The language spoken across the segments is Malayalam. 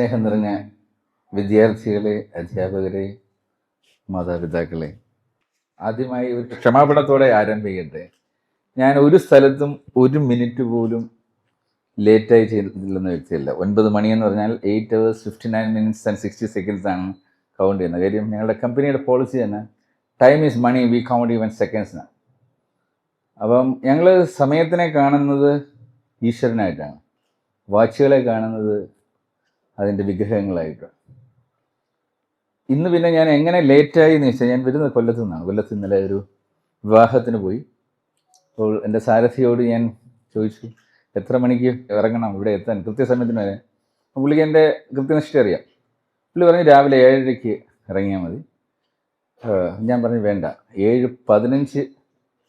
സ്നേഹം നിറഞ്ഞ വിദ്യാർത്ഥികളെ, അധ്യാപകരെ, മാതാപിതാക്കളെ, ആദ്യമായി ഒരു ക്ഷമാപണത്തോടെ ആരംഭിക്കട്ടെ. ഞാൻ ഒരു സ്ഥലത്തും ഒരു മിനിറ്റ് പോലും ലേറ്റായി ചെയ്തില്ലെന്ന വ്യക്തിയല്ല. 9 മണിയെന്ന് പറഞ്ഞാൽ 8 hours 59 minutes and 60 seconds ആണ് കൗണ്ട് ചെയ്യുന്നത്. കാര്യം ഞങ്ങളുടെ കമ്പനിയുടെ പോളിസി തന്നെ time is money, we count even സെക്കൻഡ്സിനാണ്. അപ്പം ഞങ്ങൾ സമയത്തിനെ കാണുന്നത് ഈശ്വരനായിട്ടാണ്, വാച്ചുകളെ കാണുന്നത് അതിൻ്റെ വിഗ്രഹങ്ങളായിട്ടാണ്. ഇന്ന് പിന്നെ ഞാൻ എങ്ങനെ ലേറ്റായി എന്ന് വെച്ചാൽ, ഞാൻ വരുന്നത് കൊല്ലത്തു നിന്നാണ്. കൊല്ലത്ത് ഇന്നലെ ഒരു വിവാഹത്തിന് പോയി. അപ്പോൾ എൻ്റെ സാരഥിയോട് ഞാൻ ചോദിച്ചു എത്ര മണിക്ക് ഇറങ്ങണം ഇവിടെ എത്താൻ, കൃത്യസമയത്തിന് വരെ. പുള്ളിക്ക് എൻ്റെ കൃത്യനിഷ്ഠ അറിയാം. പുള്ളി പറഞ്ഞു രാവിലെ 7:30 ഇറങ്ങിയാൽ മതി. ഞാൻ പറഞ്ഞു വേണ്ട, 7:15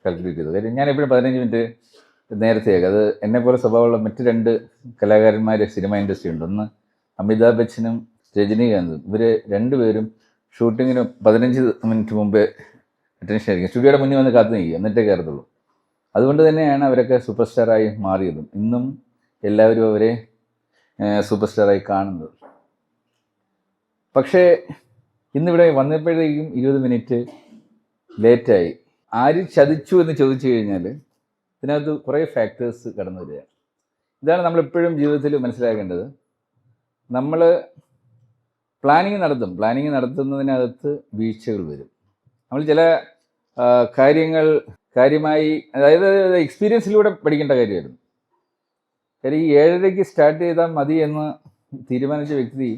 കാൽക്കുലേറ്റ് ചെയ്തു. കാര്യം ഞാൻ എപ്പോഴും 15 മിനിറ്റ് നേരത്തെയാക്കും. അത് എന്നെപ്പോലെ സ്വഭാവമുള്ള മറ്റ് 2 കലാകാരന്മാർ സിനിമ ഇൻഡസ്ട്രി ഉണ്ട്. ഒന്ന് അമിതാഭ് ബച്ചനും രജനീകാന്തും. ഇവർ രണ്ടുപേരും ഷൂട്ടിങ്ങിന് 15 മിനിറ്റ് മുമ്പേ അറ്റൻഷൻ ആയിരിക്കും. സ്റ്റുഡിയോയുടെ മുന്നിൽ വന്ന് കാത്തു നിൽക്കുക, എന്നിട്ടേ കയറത്തുള്ളൂ. അതുകൊണ്ട് തന്നെയാണ് അവരൊക്കെ സൂപ്പർ സ്റ്റാറായി മാറിയതും ഇന്നും എല്ലാവരും അവരെ സൂപ്പർ സ്റ്റാറായി കാണുന്നത്. പക്ഷേ ഇന്നിവിടെ വന്നപ്പോഴേക്കും 20 മിനിറ്റ് ലേറ്റായി. ആര് ചതിച്ചു എന്ന് ചോദിച്ചു കഴിഞ്ഞാൽ ഇതിനകത്ത് കുറേ ഫാക്ടേഴ്സ് കടന്നു വരികയാണ്. ഇതാണ് നമ്മളെപ്പോഴും ജീവിതത്തിൽ മനസ്സിലാക്കേണ്ടത്. നമ്മൾ പ്ലാനിങ് നടത്തുന്നതിനകത്ത് വീഴ്ചകൾ വരും. നമ്മൾ ചില കാര്യങ്ങൾ കാര്യമായി, അതായത് എക്സ്പീരിയൻസിലൂടെ പഠിക്കേണ്ട കാര്യമായിരുന്നു. കാര്യം ഈ 7:30 സ്റ്റാർട്ട് ചെയ്താൽ മതി എന്ന് തീരുമാനിച്ച വ്യക്തി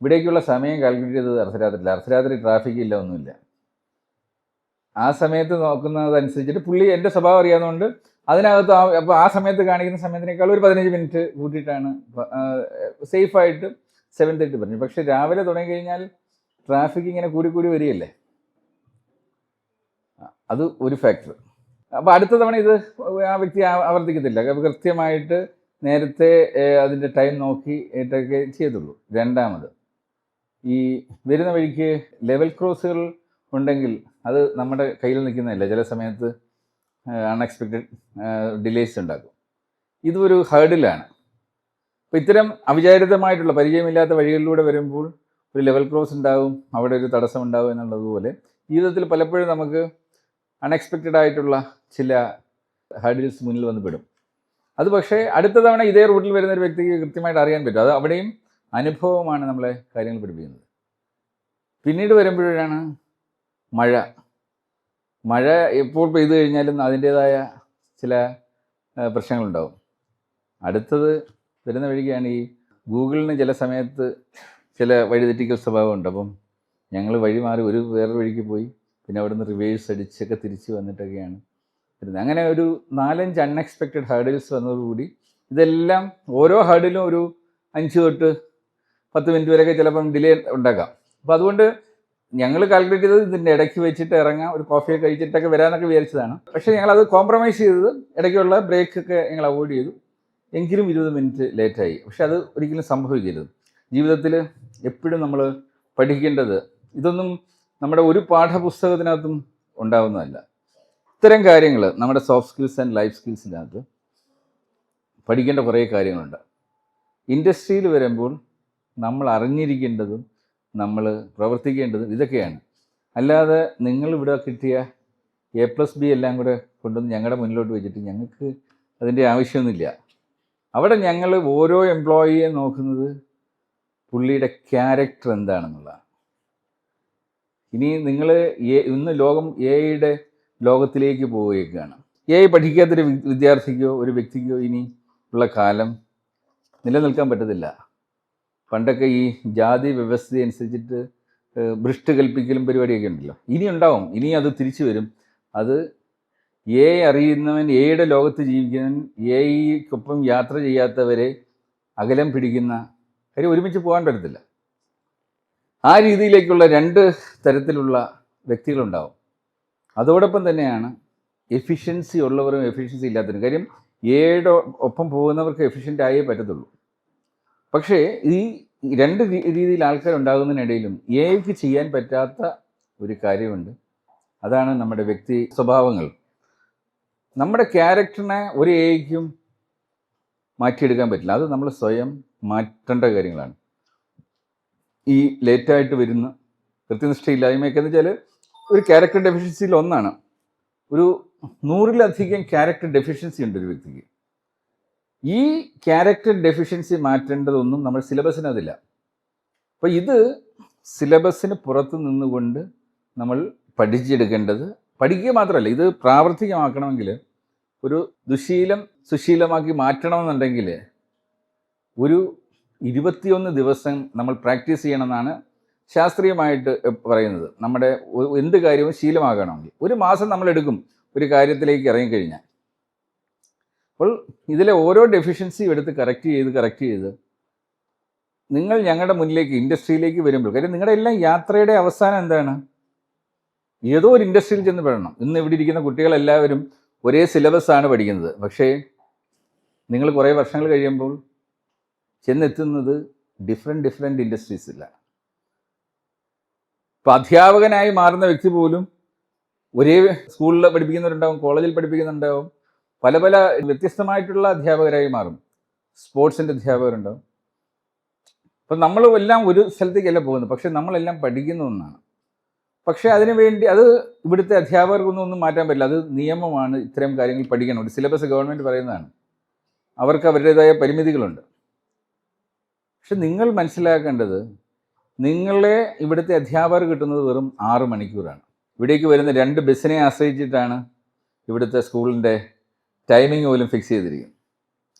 ഇവിടേക്കുള്ള സമയം കാൽക്കുലേറ്റ് ചെയ്തത് അർദ്ധരാത്രി ട്രാഫിക് ഇല്ല, ഒന്നുമില്ല. ആ സമയത്ത് നോക്കുന്നതനുസരിച്ചിട്ട് പുള്ളി എൻ്റെ സ്വഭാവം അറിയാവുന്നതുകൊണ്ട് അതിനകത്ത് അപ്പോൾ ആ സമയത്ത് കാണിക്കുന്ന സമയത്തിനേക്കാൾ ഒരു 15 മിനിറ്റ് കൂട്ടിയിട്ടാണ് സേഫായിട്ട് 7:30 പറഞ്ഞു. പക്ഷെ രാവിലെ തുടങ്ങിക്കഴിഞ്ഞാൽ ട്രാഫിക് ഇങ്ങനെ കൂടി വരികയല്ലേ, അത് ഒരു ഫാക്ടർ. അപ്പോൾ അടുത്ത തവണ ഇത് ആ വ്യക്തി ആവർത്തിക്കത്തില്ല. കൃത്യമായിട്ട് നേരത്തെ അതിൻ്റെ ടൈം നോക്കി ഇട്ടൊക്കെ ചെയ്തുള്ളൂ. രണ്ടാമത്, ഈ വരുന്ന വഴിക്ക് ലെവൽ ക്രോസുകൾ ഉണ്ടെങ്കിൽ അത് നമ്മുടെ കയ്യിൽ നിൽക്കുന്നതല്ല. ചില സമയത്ത് അൺഎക്സ്പെക്റ്റഡ് ഡിലേസ് ഉണ്ടാക്കും. ഇതൊരു ഹേർഡിലാണ്. അപ്പോൾ ഇത്തരം അവിചാരിതമായിട്ടുള്ള പരിചയമില്ലാത്ത വഴികളിലൂടെ വരുമ്പോൾ ഒരു ലെവൽ ക്രോസ് ഉണ്ടാകും, അവിടെ ഒരു തടസ്സം ഉണ്ടാകും എന്നുള്ളതുപോലെ ജീവിതത്തിൽ പലപ്പോഴും നമുക്ക് അൺഎക്സ്പെക്റ്റഡ് ആയിട്ടുള്ള ചില ഹേർഡിൽസ് മുന്നിൽ വന്ന് പെടും. അത് പക്ഷേ അടുത്ത തവണ ഇതേ റൂട്ടിൽ വരുന്ന ഒരു വ്യക്തിക്ക് കൃത്യമായിട്ട് അറിയാൻ പറ്റും. അത് അവിടെയും അനുഭവമാണ് നമ്മളെ കാര്യങ്ങൾ പഠിപ്പിക്കുന്നത്. പിന്നീട് വരുമ്പോഴാണ് മഴ എപ്പോൾ പെയ്തു കഴിഞ്ഞാലും അതിൻ്റേതായ ചില പ്രശ്നങ്ങളുണ്ടാവും. അടുത്തത് വരുന്ന വഴിക്കാണ് ഈ ഗൂഗിളിന് ചില സമയത്ത് ചില വഴിതെറ്റിക്കൽ സ്വഭാവമുണ്ട്. അപ്പം ഞങ്ങൾ വഴി മാറി വേറൊരു വഴിക്ക് പോയി, പിന്നെ അവിടെ നിന്ന് റിവേഴ്സ് അടിച്ചൊക്കെ തിരിച്ച് വന്നിട്ടൊക്കെയാണ് വരുന്നത്. അങ്ങനെ ഒരു 4-5 അൺഎക്സ്പെക്റ്റഡ് ഹേർഡിൽസ് വന്നതോടുകൂടി ഇതെല്ലാം ഓരോ ഹേർഡിലും ഒരു 5 തൊട്ട് 10 മിനിറ്റ് വരെയൊക്കെ ചിലപ്പം ഡിലേ ഉണ്ടാക്കാം. അപ്പോൾ അതുകൊണ്ട് ഞങ്ങൾ കാൽക്കുലേറ്റ് ചെയ്തത് ഇതിൻ്റെ ഇടയ്ക്ക് വെച്ചിട്ട് ഇറങ്ങാം, ഒരു കോഫിയൊക്കെ കഴിച്ചിട്ടൊക്കെ വരാമെന്നൊക്കെ വിചാരിച്ചതാണ്. പക്ഷേ ഞങ്ങളത് കോംപ്രമൈസ് ചെയ്തത് ഇടയ്ക്കുള്ള ബ്രേക്കൊക്കെ ഞങ്ങൾ അവോയ്ഡ് ചെയ്തു. എങ്കിലും 20 മിനിറ്റ് ലേറ്റായി. പക്ഷെ അത് ഒരിക്കലും സംഭവിക്കരുത്. ജീവിതത്തിൽ എപ്പോഴും നമ്മൾ പഠിക്കേണ്ടത്, ഇതൊന്നും നമ്മുടെ ഒരു പാഠപുസ്തകത്തിനകത്തും ഉണ്ടാവുന്നതല്ല. ഇത്തരം കാര്യങ്ങൾ നമ്മുടെ സോഫ്റ്റ് സ്കിൽസ് ആൻഡ് ലൈഫ് സ്കിൽസിനകത്ത് പഠിക്കേണ്ട കുറേ കാര്യങ്ങളുണ്ട്. ഇൻഡസ്ട്രിയിൽ വരുമ്പോൾ നമ്മൾ അറിഞ്ഞിരിക്കേണ്ടതും നമ്മൾ പ്രവർത്തിക്കേണ്ടതും ഇതൊക്കെയാണ്. അല്ലാതെ നിങ്ങളിവിടെ കിട്ടിയ A+B എല്ലാം കൂടെ കൊണ്ടുവന്ന് ഞങ്ങളുടെ മുന്നിലോട്ട് വെച്ചിട്ട് ഞങ്ങൾക്ക് അതിൻ്റെ ആവശ്യമൊന്നുമില്ല. അവിടെ ഞങ്ങൾ ഓരോ എംപ്ലോയിയെ നോക്കുന്നത് പുള്ളിയുടെ ക്യാരക്ടർ എന്താണെന്നുള്ളതാണ്. ഇനി നിങ്ങൾ ഇന്ന് ലോകം AI ലോകത്തിലേക്ക് പോവുകയാണ്. AI പഠിക്കാത്തൊരു വിദ്യാർത്ഥിക്കോ ഒരു വ്യക്തിക്കോ ഇനി ഉള്ള കാലം നിലനിൽക്കാൻ പറ്റത്തില്ല. പണ്ടൊക്കെ ഈ ജാതി വ്യവസ്ഥ അനുസരിച്ചിട്ട് ഭ്രഷ്ട് കൽപ്പിക്കലും പരിപാടിയൊക്കെ ഉണ്ടല്ലോ, ഇനി ഉണ്ടാവും. ഇനി അത് തിരിച്ചു വരും. അത് AI അറിയുന്നവൻ, AI ലോകത്ത് ജീവിക്കുന്നവൻ, AIക്കൊപ്പം യാത്ര ചെയ്യാത്തവരെ അകലം പിടിക്കുന്ന കാര്യം, ഒരുമിച്ച് പോകാൻ പറ്റത്തില്ല. ആ രീതിയിലേക്കുള്ള 2 തരത്തിലുള്ള വ്യക്തികളുണ്ടാവും. അതോടൊപ്പം തന്നെയാണ് എഫിഷ്യൻസി ഉള്ളവരും എഫിഷ്യൻസി ഇല്ലാത്തവരും. കാര്യം AI ഒപ്പം പോകുന്നവർക്ക് എഫിഷ്യൻ്റ് ആയേ പറ്റത്തുള്ളൂ. പക്ഷേ ഈ 2 രീതിയിൽ ആൾക്കാരുണ്ടാകുന്നതിനിടയിലും AIക്ക് ചെയ്യാൻ പറ്റാത്ത ഒരു കാര്യമുണ്ട്. അതാണ് നമ്മുടെ വ്യക്തി സ്വഭാവങ്ങൾ. നമ്മുടെ ക്യാരക്ടറിനെ ഒരു AIക്കും മാറ്റിയെടുക്കാൻ പറ്റില്ല. അത് നമ്മൾ സ്വയം മാറ്റേണ്ട കാര്യങ്ങളാണ്. ഈ ലേറ്റായിട്ട് വരുന്ന കൃത്യനിഷ്ഠയില്ലായ്മയൊക്കെ എന്ന് വെച്ചാൽ ഒരു ക്യാരക്ടർ ഡെഫിഷ്യൻസിയിൽ ഒന്നാണ്. ഒരു 100-ലധികം ക്യാരക്ടർ ഡെഫിഷ്യൻസി ഉണ്ട് ഒരു വ്യക്തിക്ക്. ഈ ക്യാരക്ടർ ഡെഫിഷ്യൻസി മാറ്റേണ്ടതൊന്നും നമ്മൾ സിലബസിനതില്ല. അപ്പോൾ ഇത് സിലബസിന് പുറത്ത് നിന്നുകൊണ്ട് നമ്മൾ പഠിച്ചെടുക്കേണ്ടത്, പഠിക്കുക മാത്രമല്ല, ഇത് പ്രാവർത്തികമാക്കണമെങ്കിൽ ഒരു ദുശീലം സുശീലമാക്കി മാറ്റണമെന്നുണ്ടെങ്കിൽ ഒരു 21 ദിവസം നമ്മൾ പ്രാക്ടീസ് ചെയ്യണമെന്നാണ് ശാസ്ത്രീയമായിട്ട് പറയുന്നത്. നമ്മുടെ എന്ത് കാര്യവും ശീലമാകണമെങ്കിൽ 1 മാസം നമ്മളെടുക്കും ഒരു കാര്യത്തിലേക്ക് ഇറങ്ങിക്കഴിഞ്ഞാൽ. അപ്പോൾ ഇതിലെ ഓരോ ഡെഫിഷ്യൻസിയും എടുത്ത് കറക്റ്റ് ചെയ്ത് നിങ്ങൾ ഞങ്ങളുടെ മുന്നിലേക്ക് ഇൻഡസ്ട്രിയിലേക്ക് വരുമ്പോൾ, കാര്യം നിങ്ങളുടെ എല്ലാം യാത്രയുടെ അവസാനം എന്താണ്? ഏതോ ഒരു ഇൻഡസ്ട്രിയിൽ ചെന്ന് പെടണം. ഇന്ന് ഇവിടെ ഇരിക്കുന്ന കുട്ടികളെല്ലാവരും ഒരേ സിലബസാണ് പഠിക്കുന്നത്. പക്ഷേ നിങ്ങൾ കുറേ വർഷങ്ങൾ കഴിയുമ്പോൾ ചെന്നെത്തുന്നത് ഡിഫറെൻറ്റ് ഇൻഡസ്ട്രീസിലാണ്. ഇപ്പോൾ അധ്യാപകനായി മാറുന്ന വ്യക്തി പോലും ഒരേ സ്കൂളിൽ പഠിപ്പിക്കുന്നുണ്ടാവും, കോളേജിൽ പഠിപ്പിക്കുന്നുണ്ടാവും, പല വ്യത്യസ്തമായിട്ടുള്ള അധ്യാപകരായി മാറും. സ്പോർട്സിൻ്റെ അധ്യാപകരുണ്ടാവും. അപ്പം നമ്മൾ എല്ലാം ഒരു സ്ഥലത്തേക്കല്ല പോകുന്നത്, പക്ഷെ നമ്മളെല്ലാം പഠിക്കുന്ന ഒന്നാണ്. പക്ഷേ അതിനുവേണ്ടി അത് ഇവിടുത്തെ അധ്യാപകർക്കൊന്നും മാറ്റാൻ പറ്റില്ല. അത് നിയമമാണ്, ഇത്തരം കാര്യങ്ങൾ പഠിക്കണം. ഒരു സിലബസ് ഗവൺമെൻറ് പറയുന്നതാണ്. അവർക്ക് അവരുടേതായ പരിമിതികളുണ്ട്. പക്ഷെ നിങ്ങൾ മനസ്സിലാക്കേണ്ടത്, നിങ്ങളെ ഇവിടുത്തെ അധ്യാപകർ കിട്ടുന്നത് വെറും 6 മണിക്കൂറാണ്. ഇവിടേക്ക് വരുന്ന 2 ബസ്സിനെ ആശ്രയിച്ചിട്ടാണ് ഇവിടുത്തെ സ്കൂളിൻ്റെ ടൈമിംഗ് പോലും ഫിക്സ് ചെയ്തിരിക്കുന്നത്.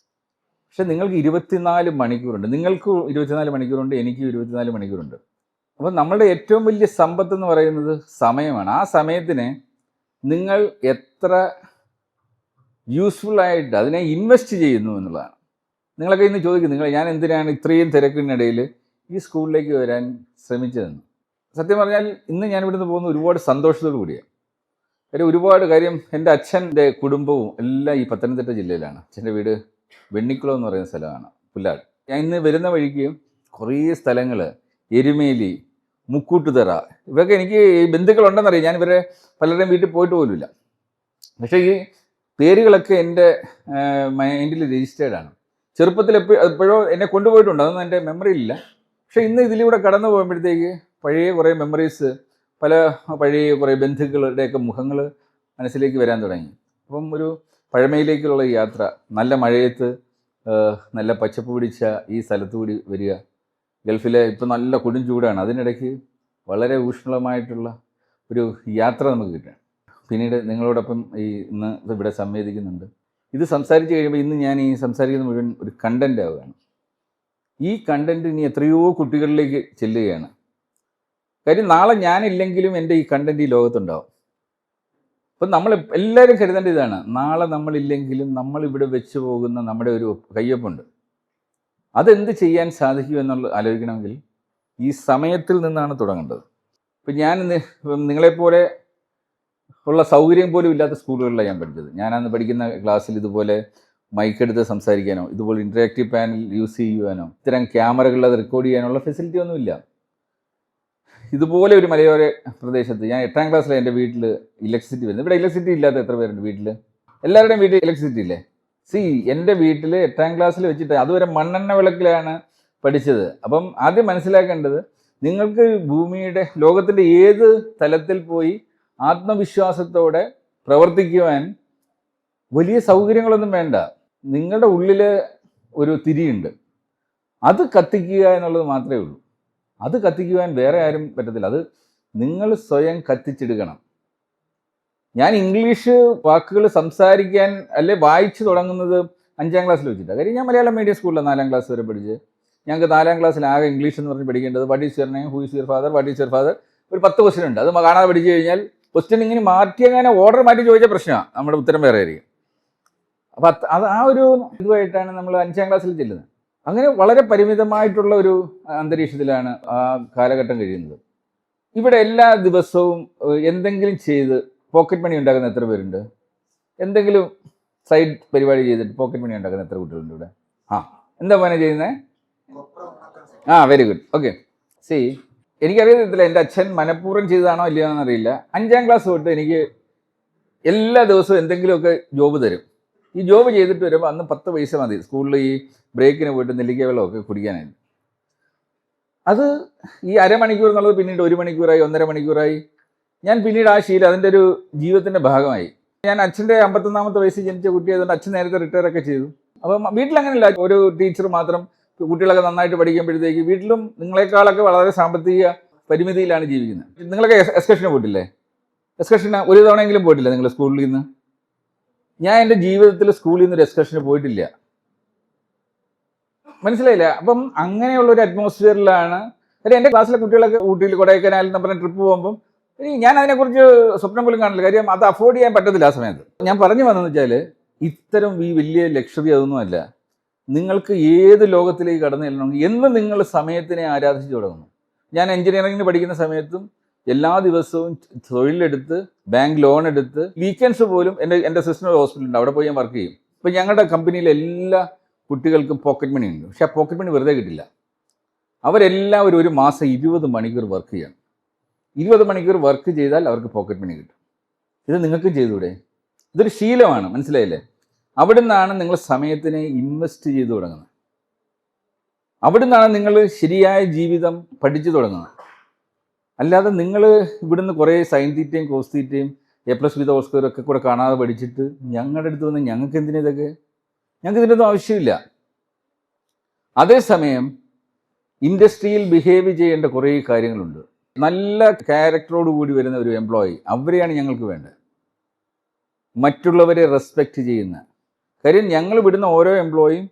പക്ഷെ നിങ്ങൾക്ക് 24 മണിക്കൂറുണ്ട്. നിങ്ങൾക്ക് 24 മണിക്കൂറുണ്ട്, എനിക്ക് 24 മണിക്കൂറുണ്ട്. അപ്പോൾ നമ്മളുടെ ഏറ്റവും വലിയ സമ്പത്ത് എന്ന് പറയുന്നത് സമയമാണ്. ആ സമയത്തിനെ നിങ്ങൾ എത്ര യൂസ്ഫുള്ളായിട്ട് അതിനെ ഇൻവെസ്റ്റ് ചെയ്യുന്നു എന്നുള്ളതാണ്. നിങ്ങളൊക്കെ ഇന്ന് ചോദിക്കും, ഞാൻ എന്തിനാണ് ഇത്രയും തിരക്കിനിടയിൽ ഈ സ്കൂളിലേക്ക് വരാൻ ശ്രമിച്ചതെന്ന്. സത്യം പറഞ്ഞാൽ ഇന്ന് ഞാൻ ഇവിടുന്ന് പോകുന്ന ഒരുപാട് സന്തോഷത്തോടു കൂടിയാണ്. കാര്യം ഒരുപാട് കാര്യം, എൻ്റെ അച്ഛൻ്റെ കുടുംബവും എല്ലാം ഈ പത്തനംതിട്ട ജില്ലയിലാണ്. അച്ഛൻ്റെ വീട് വെണ്ണിക്കുളം എന്ന് പറയുന്ന സ്ഥലമാണ്, പുല്ലാട്. ഞാൻ ഇന്ന് വരുന്ന വഴിക്ക് കുറേ സ്ഥലങ്ങൾ, എരുമേലി, മുക്കൂട്ടുതറ, ഇവരൊക്കെ എനിക്ക് ബന്ധുക്കളുണ്ടെന്നറിയാം. ഞാൻ ഇവരെ പലരുടെയും വീട്ടിൽ പോയിട്ട് പോലുമില്ല. പക്ഷേ ഈ പേരുകളൊക്കെ എൻ്റെ മൈൻഡിൽ രജിസ്റ്റേർഡാണ്. ചെറുപ്പത്തിൽ എപ്പോഴോ എന്നെ കൊണ്ടുപോയിട്ടുണ്ട്, അതൊന്നും എൻ്റെ മെമ്മറിയിലില്ല. പക്ഷേ ഇന്ന് ഇതിലൂടെ കടന്നു പോകുമ്പോഴത്തേക്ക് പഴയ കുറേ മെമ്മറീസ്, പഴയ കുറേ ബന്ധുക്കളുടെയൊക്കെ മുഖങ്ങൾ മനസ്സിലേക്ക് വരാൻ തുടങ്ങി. അപ്പം ഒരു പഴമയിലേക്കുള്ള യാത്ര, നല്ല മഴയത്ത് നല്ല പച്ചപ്പ് പിടിച്ച ഈ സ്ഥലത്തു കൂടി വരിക. ഗൾഫിലെ ഇപ്പം നല്ല കൊടും ചൂടാണ്, അതിനിടയ്ക്ക് വളരെ ഊഷ്മളമായിട്ടുള്ള ഒരു യാത്ര നമുക്ക് കിട്ടുകയാണ്. പിന്നീട് നിങ്ങളോടൊപ്പം ഇന്ന് ഇവിടെ സംവേദിക്കുന്നുണ്ട്. ഇത് സംസാരിച്ച് കഴിയുമ്പോൾ ഇന്ന് ഞാൻ ഈ സംസാരിക്കുന്ന മുഴുവൻ ഒരു കണ്ടൻ്റ് ആവുകയാണ്. ഈ കണ്ടൻറ്റ് ഇനി എത്രയോ കുട്ടികളിലേക്ക് ചെല്ലുകയാണ്. കാര്യം നാളെ ഞാനില്ലെങ്കിലും എൻ്റെ ഈ കണ്ടൻറ്റ് ഈ ലോകത്തുണ്ടാവും. അപ്പം നമ്മൾ എല്ലാവരും കരുതേണ്ട ഇതാണ്, നാളെ നമ്മളില്ലെങ്കിലും നമ്മളിവിടെ വെച്ച് പോകുന്ന നമ്മുടെ ഒരു കയ്യൊപ്പുണ്ട്. അതെന്ത് ചെയ്യാൻ സാധിക്കും എന്നുള്ള ആലോചിക്കണമെങ്കിൽ ഈ സമയത്തിൽ നിന്നാണ് തുടങ്ങേണ്ടത്. ഇപ്പം ഞാൻ നിങ്ങളെപ്പോലെ ഉള്ള സൗകര്യം പോലും ഇല്ലാത്ത സ്കൂളുകളിലാണ് ഞാൻ പഠിച്ചത്. ഞാനന്ന് പഠിക്കുന്ന ക്ലാസ്സിൽ ഇതുപോലെ മൈക്കെടുത്ത് സംസാരിക്കാനോ, ഇതുപോലെ ഇൻറ്ററാക്റ്റീവ് പാനൽ യൂസ് ചെയ്യുവാനോ, ഇത്തരം ക്യാമറകളിൽ അത് റെക്കോർഡ് ചെയ്യാനുള്ള ഫെസിലിറ്റി ഒന്നുമില്ല. ഇതുപോലെ ഒരു മലയോര പ്രദേശത്ത് ഞാൻ 8ാം ക്ലാസ്സിലാണ് എൻ്റെ വീട്ടിൽ ഇലക്ട്രിസിറ്റി വരുന്നത്. ഇവിടെ ഇലക്ട്രിസിറ്റി ഇല്ലാത്ത എത്ര പേരുണ്ട് വീട്ടിൽ? എല്ലാവരുടെയും വീട്ടിൽ ഇലക്ട്രിസിറ്റി ഇല്ലേ? എൻ്റെ വീട്ടിൽ 8ാം ക്ലാസ്സിൽ വെച്ചിട്ട് അതുവരെ മണ്ണെണ്ണ വിളക്കിലാണ് പഠിച്ചത്. അപ്പം ആദ്യം മനസ്സിലാക്കേണ്ടത്, നിങ്ങൾക്ക് ഭൂമിയുടെ ലോകത്തിൻ്റെ ഏത് തലത്തിൽ പോയി ആത്മവിശ്വാസത്തോടെ പ്രവർത്തിക്കുവാൻ വലിയ സൗകര്യങ്ങളൊന്നും വേണ്ട. നിങ്ങളുടെ ഉള്ളിൽ ഒരു തിരിയുണ്ട്, അത് കത്തിക്കുക എന്നുള്ളത് മാത്രമേ ഉള്ളൂ. അത് കത്തിക്കുവാൻ വേറെ ആരും പറ്റത്തില്ല. അത് നിങ്ങൾ സ്വയം കത്തിച്ചെടുക്കണം. ഞാൻ ഇംഗ്ലീഷ് വാക്കുകൾ സംസാരിക്കാൻ വായിച്ചു തുടങ്ങുന്നത് 5ാം ക്ലാസ്സിൽ വെച്ചിട്ടാണ്. കാര്യം ഞാൻ മലയാളം മീഡിയം സ്കൂളിലാണ് 4ാം ക്ലാസ് വരെ പഠിച്ച്. ഞങ്ങൾക്ക് 4ാം ക്ലാസ്സിൽ ആകെ ഇംഗ്ലീഷ് എന്ന് പറഞ്ഞ് പഠിക്കേണ്ടത് what is your name, who is your father, what is your father, ഒരു 10 ക്വസ്റ്റ്യൻ ഉണ്ട്. അത് കാണാതെ പഠിച്ചു കഴിഞ്ഞാൽ ക്വസ്റ്റ്യൻ ഇങ്ങനെ അങ്ങനെ ഓർഡർ മാറ്റി ചോദിച്ച പ്രശ്നമാണ്, നമ്മുടെ ഉത്തരം വേറെ ആയിരിക്കും. അപ്പം അത് ആ ഒരു ഇതുമായിട്ടാണ് നമ്മൾ 5ാം ക്ലാസ്സിൽ ചെല്ലുന്നത്. അങ്ങനെ വളരെ പരിമിതമായിട്ടുള്ള ഒരു അന്തരീക്ഷത്തിലാണ് ആ കാലഘട്ടം കഴിയുന്നത്. ഇവിടെ എല്ലാ ദിവസവും എന്തെങ്കിലും ചെയ്ത് പോക്കറ്റ് മണി ഉണ്ടാക്കുന്ന എത്ര പേരുണ്ട്? എന്തെങ്കിലും സൈഡ് പരിപാടി ചെയ്തിട്ട് പോക്കറ്റ് മണി ഉണ്ടാക്കുന്ന എത്ര കുട്ടികളുണ്ട് ഇവിടെ? എന്താ മോനെ ചെയ്യുന്നത്? Very good, okay. എനിക്കറിയത്തില്ല എൻ്റെ അച്ഛൻ മനഃപൂർവ്വം ചെയ്തതാണോ ഇല്ലയോ എന്നറിയില്ല. 5ാം ക്ലാസ് തൊട്ട് എനിക്ക് എല്ലാ ദിവസവും എന്തെങ്കിലുമൊക്കെ ജോബ് തരും. ഈ ജോബ് ചെയ്തിട്ട് വരുമ്പോൾ അന്ന് 10 പൈസ മതി സ്കൂളിൽ ഈ ബ്രേക്കിന് പോയിട്ട് നെല്ലിക്ക വെള്ളമൊക്കെ കുടിക്കാനായിട്ട്. അത് ഈ അരമണിക്കൂർ എന്നുള്ളത് പിന്നീട് 1 മണിക്കൂറായി, 1.5 മണിക്കൂറായി. ഞാൻ പിന്നീട് ആ ശീലം അതിൻ്റെ ഒരു ജീവിതത്തിൻ്റെ ഭാഗമായി. ഞാൻ അച്ഛൻ്റെ 51ാമത്തെ വയസ്സിൽ ജനിച്ച കുട്ടിയായതുകൊണ്ട് അച്ഛൻ നേരത്തെ റിട്ടയർ ഒക്കെ ചെയ്തു. അപ്പം വീട്ടിലങ്ങനെയല്ല, ഒരു ടീച്ചർ മാത്രം കുട്ടികളൊക്കെ നന്നായിട്ട് പഠിക്കുമ്പോഴത്തേക്ക് വീട്ടിലും നിങ്ങളെക്കാളൊക്കെ വളരെ സാമ്പത്തിക പരിമിതിയിലാണ് ജീവിക്കുന്നത്. നിങ്ങളൊക്കെ എക്സ്കർഷന് പോയിട്ടില്ലേ? എക്സ്കർഷന് ഒരു തവണയെങ്കിലും പോയിട്ടില്ല നിങ്ങൾ സ്കൂളിൽ നിന്ന്? ഞാൻ എൻ്റെ ജീവിതത്തിൽ സ്കൂളിൽ നിന്ന് ഒരു എക്സ്കർഷന് പോയിട്ടില്ല. മനസ്സിലായില്ല? അപ്പം അങ്ങനെയുള്ളൊരു അറ്റ്മോസ്ഫിയറിലാണ്. കാര്യം എൻ്റെ ക്ലാസ്സിലെ കുട്ടികളൊക്കെ ഊട്ടിയിൽ കൊടൈക്കനാലിൽ എന്ന് പറഞ്ഞ ട്രിപ്പ് പോകുമ്പം ഞാൻ അതിനെക്കുറിച്ച് സ്വപ്നം പോലും കാണില്ല. കാര്യം അത് അഫോർഡ് ചെയ്യാൻ പറ്റത്തില്ല ആ സമയത്ത്. ഞാൻ പറഞ്ഞു വന്നതെന്ന് വെച്ചാൽ ഇത്തരം ഈ വലിയ ലക്ഷറി അതൊന്നുമല്ല. നിങ്ങൾക്ക് ഏത് ലോകത്തിലേക്ക് കടന്നു ചെല്ലണമെങ്കിൽ എന്ന് നിങ്ങൾ സമയത്തിനെ ആരാധിച്ചു തുടങ്ങുന്നു. ഞാൻ എഞ്ചിനീയറിംഗിന് പഠിക്കുന്ന സമയത്തും എല്ലാ ദിവസവും തൊഴിലെടുത്ത് ബാങ്ക് ലോൺ എടുത്ത് വീക്കെൻഡ്സ് പോലും എൻ്റെ സിസ്റ്റർ ഹോസ്പിറ്റലുണ്ട്, അവിടെ പോയി ഞാൻ വർക്ക് ചെയ്യും. ഇപ്പം ഞങ്ങളുടെ കമ്പനിയിലെ എല്ലാ കുട്ടികൾക്കും പോക്കറ്റ് മണി ഉണ്ട്. പക്ഷേ ആ പോക്കറ്റ് മണി വെറുതെ കിട്ടില്ല. അവരെല്ലാവരും ഒരു മാസം 20 മണിക്കൂർ വർക്ക് ചെയ്യണം. 20 മണിക്കൂർ വർക്ക് ചെയ്താൽ അവർക്ക് പോക്കറ്റ് മണി കിട്ടും. ഇത് നിങ്ങൾക്കും ചെയ്തുകൂടെ? ഇതൊരു ശീലമാണ്, മനസ്സിലായില്ലേ? അവിടെ നിന്നാണ് നിങ്ങൾ സമയത്തിനെ ഇൻവെസ്റ്റ് ചെയ്തു തുടങ്ങുന്നത്. അവിടെ നിന്നാണ് നിങ്ങൾ ശരിയായ ജീവിതം പഠിച്ചു തുടങ്ങുന്നത്. അല്ലാതെ നിങ്ങൾ ഇവിടുന്ന് കുറേ സൈൻ തീറ്റയും കോസ് തീറ്റയും A+ വിത്ത് ഓസ്കർ ഒക്കെ കൂടെ കാണാതെ പഠിച്ചിട്ട് ഞങ്ങളുടെ അടുത്ത് വന്ന് ഞങ്ങൾക്ക് എന്തിനാ ഇതൊക്കെ? ഞങ്ങൾക്ക് ഇതിൻ്റെയൊന്നും ആവശ്യമില്ല. അതേസമയം ഇൻഡസ്ട്രിയിൽ ബിഹേവ് ചെയ്യേണ്ട കുറേ കാര്യങ്ങളുണ്ട്. നല്ല ക്യാരക്ടറോട് കൂടി വരുന്ന ഒരു എംപ്ലോയി, അവരെയാണ് ഞങ്ങൾക്ക് വേണ്ടത്. മറ്റുള്ളവരെ റെസ്പെക്റ്റ് ചെയ്യുന്ന കാര്യം. ഞങ്ങൾ വിടുന്ന ഓരോ എംപ്ലോയിയും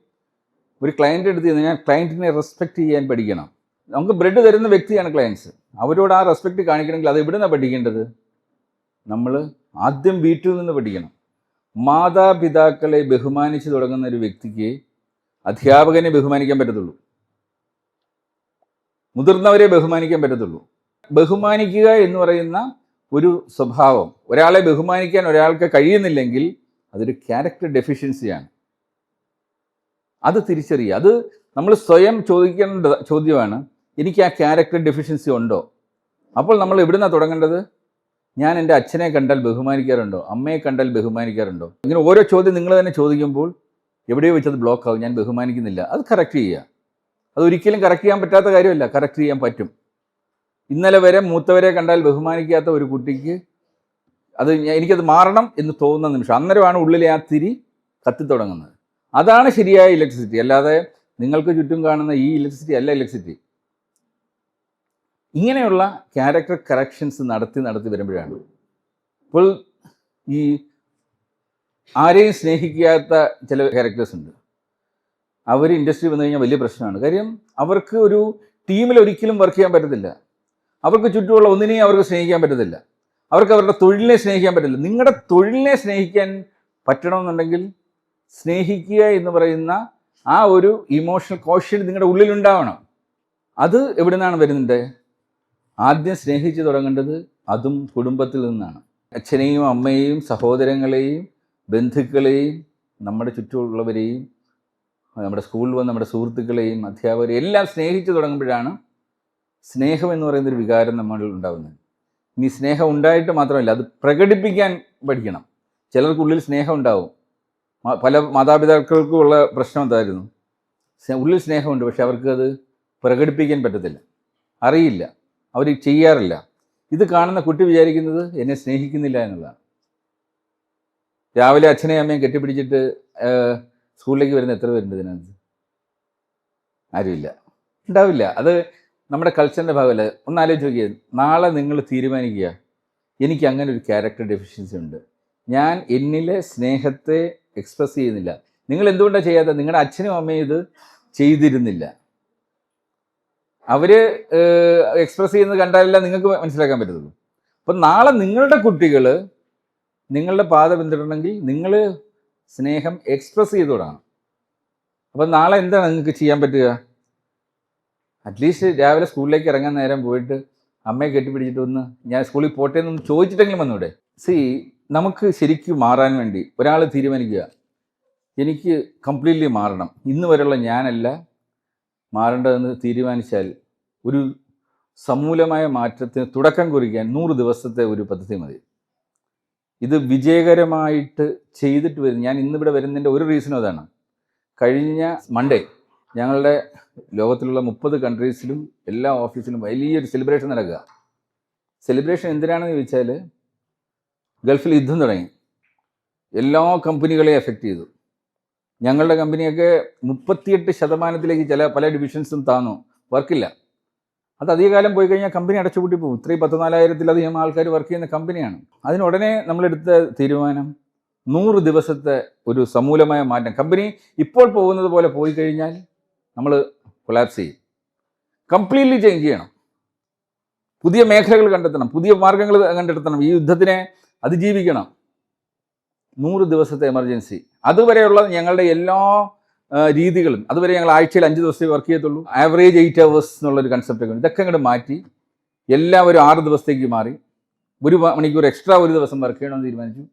ഒരു ക്ലയൻ്റ് എടുത്ത് കഴിഞ്ഞാൽ ഞാൻ ക്ലയൻറ്റിനെ റെസ്പെക്റ്റ് ചെയ്യാൻ പഠിക്കണം. നമുക്ക് ബ്രെഡ് തരുന്ന വ്യക്തിയാണ് ക്ലയൻസ്. അവരോട് ആ റെസ്പെക്റ്റ് കാണിക്കണമെങ്കിൽ അത് എവിടെ നിന്നാണ് പഠിക്കേണ്ടത്? നമ്മൾ ആദ്യം വീട്ടിൽ നിന്ന് പഠിക്കണം. മാതാപിതാക്കളെ ബഹുമാനിച്ച് തുടങ്ങുന്ന ഒരു വ്യക്തിക്ക് അധ്യാപകനെ ബഹുമാനിക്കാൻ പറ്റത്തുള്ളൂ, മുതിർന്നവരെ ബഹുമാനിക്കാൻ പറ്റത്തുള്ളൂ. ബഹുമാനിക്കുക എന്ന് പറയുന്ന ഒരു സ്വഭാവം, ഒരാളെ ബഹുമാനിക്കാൻ ഒരാൾക്ക് കഴിയുന്നില്ലെങ്കിൽ അതൊരു ക്യാരക്ടർ ഡെഫിഷ്യൻസിയാണ്. അത് തിരിച്ചറിയുക. അത് നമ്മൾ സ്വയം ചോദിക്കേണ്ട ചോദ്യമാണ്, എനിക്ക് ആ ക്യാരക്ടർ ഡെഫിഷ്യൻസി ഉണ്ടോ? അപ്പോൾ നമ്മൾ എവിടുന്നാണ് തുടങ്ങേണ്ടത്? ഞാൻ എൻ്റെ അച്ഛനെ കണ്ടാൽ ബഹുമാനിക്കാറുണ്ടോ? അമ്മയെ കണ്ടാൽ ബഹുമാനിക്കാറുണ്ടോ? ഇങ്ങനെ ഓരോ ചോദ്യം നിങ്ങൾ തന്നെ ചോദിക്കുമ്പോൾ എവിടെയോ വെച്ചത് ബ്ലോക്ക് ആവും. ഞാൻ ബഹുമാനിക്കുന്നില്ല. അത് കറക്റ്റ് ചെയ്യുക. അതൊരിക്കലും കറക്റ്റ് ചെയ്യാൻ പറ്റാത്ത കാര്യമല്ല, കറക്റ്റ് ചെയ്യാൻ പറ്റും. ഇന്നലെ വരെ മൂത്തവരെ കണ്ടാൽ ബഹുമാനിക്കാത്ത ഒരു കുട്ടിക്ക് എനിക്കത് മാറണം എന്ന് തോന്നുന്ന നിമിഷം, അന്നേരമാണ് ഉള്ളിലെ ആ തിരി കത്തിത്തുടങ്ങുന്നത്. അതാണ് ശരിയായ ഇലക്ട്രിസിറ്റി. അല്ലാതെ നിങ്ങൾക്ക് ചുറ്റും കാണുന്ന ഈ ഇലക്ട്രിസിറ്റി അല്ല ഇലക്ട്രിസിറ്റി. ഇങ്ങനെയുള്ള ക്യാരക്ടർ കറക്ഷൻസ് നടത്തി വരുമ്പോഴാണ്. ഇപ്പോൾ ഈ ആരെയും സ്നേഹിക്കാത്ത ചില ക്യാരക്ടേഴ്സ് ഉണ്ട്. അവർ ഇൻഡസ്ട്രി വന്നു കഴിഞ്ഞാൽ വലിയ പ്രശ്നമാണ്. കാര്യം അവർക്ക് ഒരു ടീമിൽ ഒരിക്കലും വർക്ക് ചെയ്യാൻ പറ്റത്തില്ല. അവർക്ക് ചുറ്റുമുള്ള ഒന്നിനെയും അവർക്ക് സ്നേഹിക്കാൻ പറ്റത്തില്ല. അവർക്ക് അവരുടെ തൊഴിലിനെ സ്നേഹിക്കാൻ പറ്റില്ല. നിങ്ങളുടെ തൊഴിലിനെ സ്നേഹിക്കാൻ പറ്റണമെന്നുണ്ടെങ്കിൽ സ്നേഹിക്കുക എന്ന് പറയുന്ന ആ ഒരു ഇമോഷണൽ കോഷ്യൻ നിങ്ങളുടെ ഉള്ളിലുണ്ടാവണം. അത് എവിടെ നിന്നാണ് വരുന്നത്? ആദ്യം സ്നേഹിച്ച് തുടങ്ങേണ്ടത് അതും കുടുംബത്തിൽ നിന്നാണ്. അച്ഛനെയും അമ്മയെയും സഹോദരങ്ങളെയും ബന്ധുക്കളെയും നമ്മുടെ ചുറ്റുമുള്ളവരെയും നമ്മുടെ സ്കൂളിൽ വന്ന് നമ്മുടെ സുഹൃത്തുക്കളെയും അധ്യാപകരെയും എല്ലാം സ്നേഹിച്ച് തുടങ്ങുമ്പോഴാണ് സ്നേഹം എന്ന് പറയുന്നൊരു വികാരം നമ്മളിൽ ഉണ്ടാകുന്നത്. ഇനി സ്നേഹം ഉണ്ടായിട്ട് മാത്രമല്ല, അത് പ്രകടിപ്പിക്കാൻ പഠിക്കണം. ചിലർക്കുള്ളിൽ സ്നേഹം ഉണ്ടാവും. പല മാതാപിതാക്കൾക്കും ഉള്ള പ്രശ്നം എന്തായിരുന്നു? ഉള്ളിൽ സ്നേഹമുണ്ട്, പക്ഷെ അവർക്കത് പ്രകടിപ്പിക്കാൻ പറ്റത്തില്ല, അറിയില്ല, അവർ ചെയ്യാറില്ല. ഇത് കാണുന്ന കുട്ടി വിചാരിക്കുന്നത് എന്നെ സ്നേഹിക്കുന്നില്ല എന്നുള്ളതാണ്. രാവിലെ അച്ഛനെയും അമ്മയും കെട്ടിപ്പിടിച്ചിട്ട് സ്കൂളിലേക്ക് വരുന്ന എത്ര പേരുണ്ട് ഇതിനകത്ത്? ആരുമില്ല, ഉണ്ടാവില്ല. അത് നമ്മുടെ കൾച്ചറിൻ്റെ ഭാഗമല്ല. ഒന്ന് ആലോചിച്ച് നോക്കിയാൽ, നാളെ നിങ്ങൾ തീരുമാനിക്കുക, എനിക്ക് അങ്ങനെ ഒരു ക്യാരക്ടർ ഡെഫിഷ്യൻസി ഉണ്ട്, ഞാൻ എന്നിലെ സ്നേഹത്തെ എക്സ്പ്രസ് ചെയ്യുന്നില്ല. നിങ്ങൾ എന്തുകൊണ്ടാണ് ചെയ്യാത്തത്? നിങ്ങളുടെ അച്ഛനും അമ്മയും ഇത് ചെയ്തിരുന്നില്ല. അവർ എക്സ്പ്രസ് ചെയ്യുന്നത് കണ്ടാലല്ല നിങ്ങൾക്ക് മനസ്സിലാക്കാൻ പറ്റത്തുള്ളൂ. അപ്പം നാളെ നിങ്ങളുടെ കുട്ടികൾ നിങ്ങളുടെ പാത പിന്തുടരണമെങ്കിൽ നിങ്ങൾ സ്നേഹം എക്സ്പ്രസ് ചെയ്തു തുടങ്ങണം. അപ്പം നാളെ എന്താണ് നിങ്ങൾക്ക് ചെയ്യാൻ പറ്റുക? അറ്റ്ലീസ്റ്റ് രാവിലെ സ്കൂളിലേക്ക് ഇറങ്ങാൻ നേരം പോയിട്ട് അമ്മയെ കെട്ടിപ്പിടിച്ചിട്ട് ഒന്ന് ഞാൻ സ്കൂളിൽ പോട്ടെ എന്നൊന്ന് ചോദിച്ചിട്ടെങ്കിലും വന്നൂടെ? നമുക്ക് ശരിക്കും മാറാൻ വേണ്ടി ഒരാൾ തീരുമാനിക്കുക, എനിക്ക് കംപ്ലീറ്റ്ലി മാറണം, ഇന്ന് വരെയുള്ള ഞാനല്ല മാറേണ്ടതെന്ന് തീരുമാനിച്ചാൽ ഒരു സമൂലമായ മാറ്റത്തിന് തുടക്കം കുറിക്കാൻ 100 ദിവസത്തെ ഒരു പദ്ധതി മതി. ഇത് വിജയകരമായിട്ട് ചെയ്തിട്ട് വരും. ഞാൻ ഇന്നിവിടെ വരുന്നതിൻ്റെ ഒരു റീസണും അതാണ്. കഴിഞ്ഞ മൺഡേ ഞങ്ങളുടെ ലോകത്തിലുള്ള 30 കൺട്രീസിലും എല്ലാ ഓഫീസിലും വലിയൊരു സെലിബ്രേഷൻ നടക്കുക. സെലിബ്രേഷൻ എന്തിനാണെന്ന് ചോദിച്ചാൽ, ഗൾഫിൽ യുദ്ധം തുടങ്ങി, എല്ലാ കമ്പനികളെയും എഫക്റ്റ് ചെയ്തു. ഞങ്ങളുടെ കമ്പനിയൊക്കെ 38% പല ഡിവിഷൻസും താന്നു, വർക്കില്ല. അത് അധികകാലം പോയി കഴിഞ്ഞാൽ കമ്പനി അടച്ചുപൂട്ടി പോകും. ഇത്രയും 14,000-ലധികം ആൾക്കാർ വർക്ക് ചെയ്യുന്ന കമ്പനിയാണ്. അതിനുടനെ നമ്മളെടുത്ത തീരുമാനം 100 ദിവസത്തെ ഒരു സമൂലമായ മാറ്റം. കമ്പനി ഇപ്പോൾ പോകുന്നത് പോലെ പോയി കഴിഞ്ഞാൽ നമ്മൾ കൊളാപ്സ് ചെയ്യും. കംപ്ലീറ്റ്ലി ചേഞ്ച് ചെയ്യണം, പുതിയ മേഖലകൾ കണ്ടെത്തണം, പുതിയ മാർഗങ്ങൾ കണ്ടെത്തണം, ഈ യുദ്ധത്തിനെ അതിജീവിക്കണം. 100 ദിവസത്തെ എമർജൻസി. അതുവരെയുള്ള ഞങ്ങളുടെ എല്ലാ രീതികളും, അതുവരെ ഞങ്ങൾ ആഴ്ചയിൽ 5 ദിവസത്തെ വർക്ക് ചെയ്യത്തുള്ളൂ, ആവറേജ് 8 hours എന്നുള്ളൊരു കൺസെപ്റ്റൊക്കെ ഇതൊക്കെ അങ്ങോട്ട് മാറ്റി എല്ലാവരും 6 ദിവസത്തേക്ക് മാറി. 1 മണിക്കൂർ എക്സ്ട്രാ ഒരു ദിവസം വർക്ക് ചെയ്യണമെന്ന് തീരുമാനിച്ചു.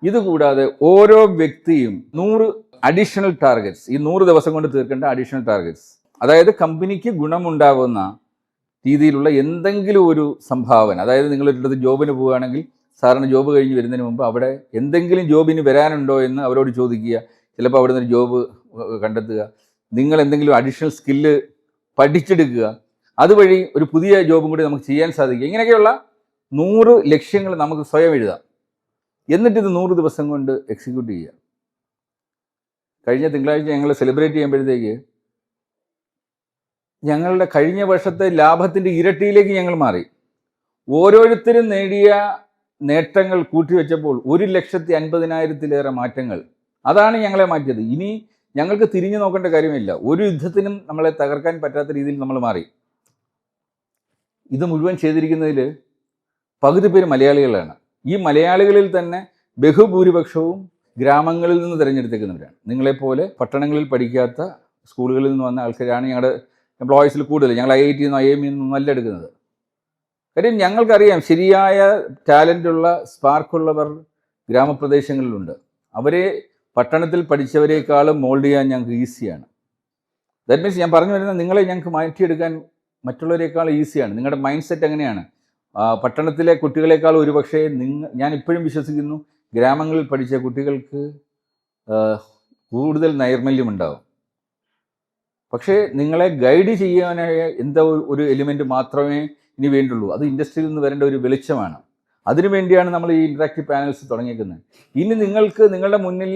ഇതുകൂടാതെ ഓരോ വ്യക്തിയും 100 അഡീഷണൽ ടാർഗറ്റ്സ്, ഈ 100 ദിവസം കൊണ്ട് തീർക്കേണ്ട അഡീഷണൽ ടാർഗറ്റ്സ്, അതായത് കമ്പനിക്ക് ഗുണമുണ്ടാകുന്ന രീതിയിലുള്ള എന്തെങ്കിലും ഒരു സംഭാവന. അതായത് നിങ്ങളൊരിടത്ത് ജോബിന് പോവുകയാണെങ്കിൽ സാറിന് ജോബ് കഴിഞ്ഞ് വരുന്നതിന് മുമ്പ് അവിടെ എന്തെങ്കിലും ജോബിന് വരാനുണ്ടോ എന്ന് അവരോട് ചോദിക്കുക. ചിലപ്പോൾ അവിടെ നിന്ന് ജോബ് കണ്ടെത്തുക. നിങ്ങൾ എന്തെങ്കിലും അഡീഷണൽ സ്കില്ല് പഠിച്ചെടുക്കുക. അതുവഴി ഒരു പുതിയ ജോബും കൂടി നമുക്ക് ചെയ്യാൻ സാധിക്കുക. ഇങ്ങനെയൊക്കെയുള്ള 100 ലക്ഷ്യങ്ങൾ നമുക്ക് സ്വയം എഴുതാം. എന്നിട്ടിത് 100 ദിവസം കൊണ്ട് എക്സിക്യൂട്ട് ചെയ്യുക. കഴിഞ്ഞ തിങ്കളാഴ്ച ഞങ്ങൾ സെലിബ്രേറ്റ് ചെയ്യുമ്പോഴത്തേക്ക് ഞങ്ങളുടെ കഴിഞ്ഞ വർഷത്തെ ലാഭത്തിൻ്റെ ഇരട്ടിയിലേക്ക് ഞങ്ങൾ മാറി. ഓരോരുത്തരും നേടിയ നേട്ടങ്ങൾ കൂട്ടിവെച്ചപ്പോൾ 1,50,000-ലേറെ മാറ്റങ്ങൾ. അതാണ് ഞങ്ങളെ മാറ്റിയത്. ഇനി ഞങ്ങൾക്ക് തിരിഞ്ഞു നോക്കേണ്ട കാര്യമില്ല. ഒരു യുദ്ധത്തിനും നമ്മളെ തകർക്കാൻ പറ്റാത്ത രീതിയിൽ നമ്മൾ മാറി. ഇത് മുഴുവൻ ചെയ്തിരിക്കുന്നതിൽ പകുതി പേര് മലയാളികളാണ്. ഈ മലയാളികളിൽ തന്നെ ബഹുഭൂരിപക്ഷവും ഗ്രാമങ്ങളിൽ നിന്ന് തിരഞ്ഞെടുത്തേക്കുന്നവരാണ്. നിങ്ങളെപ്പോലെ പട്ടണങ്ങളിൽ പഠിക്കാത്ത സ്കൂളുകളിൽ നിന്ന് വന്ന ആൾക്കാരാണ് ഞങ്ങളുടെ എംപ്ലോയീസിൽ കൂടുതൽ. ഞങ്ങൾ IIT നിന്നും IIM നിന്നും നല്ല എടുക്കുന്നത്. കാര്യം ഞങ്ങൾക്കറിയാം ശരിയായ ടാലൻ്റുള്ള സ്പാർക്കുള്ളവർ ഗ്രാമപ്രദേശങ്ങളിലുണ്ട്. അവരെ പട്ടണത്തിൽ പഠിച്ചവരെക്കാളും മോൾഡ് ചെയ്യാൻ ഞങ്ങൾക്ക് ഈസിയാണ്. ദാറ്റ് മീൻസ് ഞാൻ പറഞ്ഞു വരുന്നത്, നിങ്ങളെ ഞങ്ങൾക്ക് മാറ്റിയെടുക്കാൻ മറ്റുള്ളവരെക്കാൾ ഈസിയാണ്. നിങ്ങളുടെ മൈൻഡ് സെറ്റ് എങ്ങനെയാണ്? പട്ടണത്തിലെ കുട്ടികളെക്കാൾ ഒരുപക്ഷേ ഞാൻ ഇപ്പോഴും വിശ്വസിക്കുന്നു ഗ്രാമങ്ങളിൽ പഠിച്ച കുട്ടികൾക്ക് കൂടുതൽ നൈർമല്യമുണ്ടാകും. പക്ഷേ നിങ്ങളെ ഗൈഡ് ചെയ്യാനായ എന്താ ഒരു എലിമെൻ്റ് മാത്രമേ ഇനി വേണ്ടുള്ളൂ. അത് ഇൻഡസ്ട്രിയിൽ നിന്ന് വരേണ്ട ഒരു വെളിച്ചമാണ്. അതിനുവേണ്ടിയാണ് നമ്മൾ ഈ ഇൻട്രാക്റ്റീവ് പാനൽസ് തുടങ്ങിയിരിക്കുന്നത്. ഇനി നിങ്ങൾക്ക് നിങ്ങളുടെ മുന്നിൽ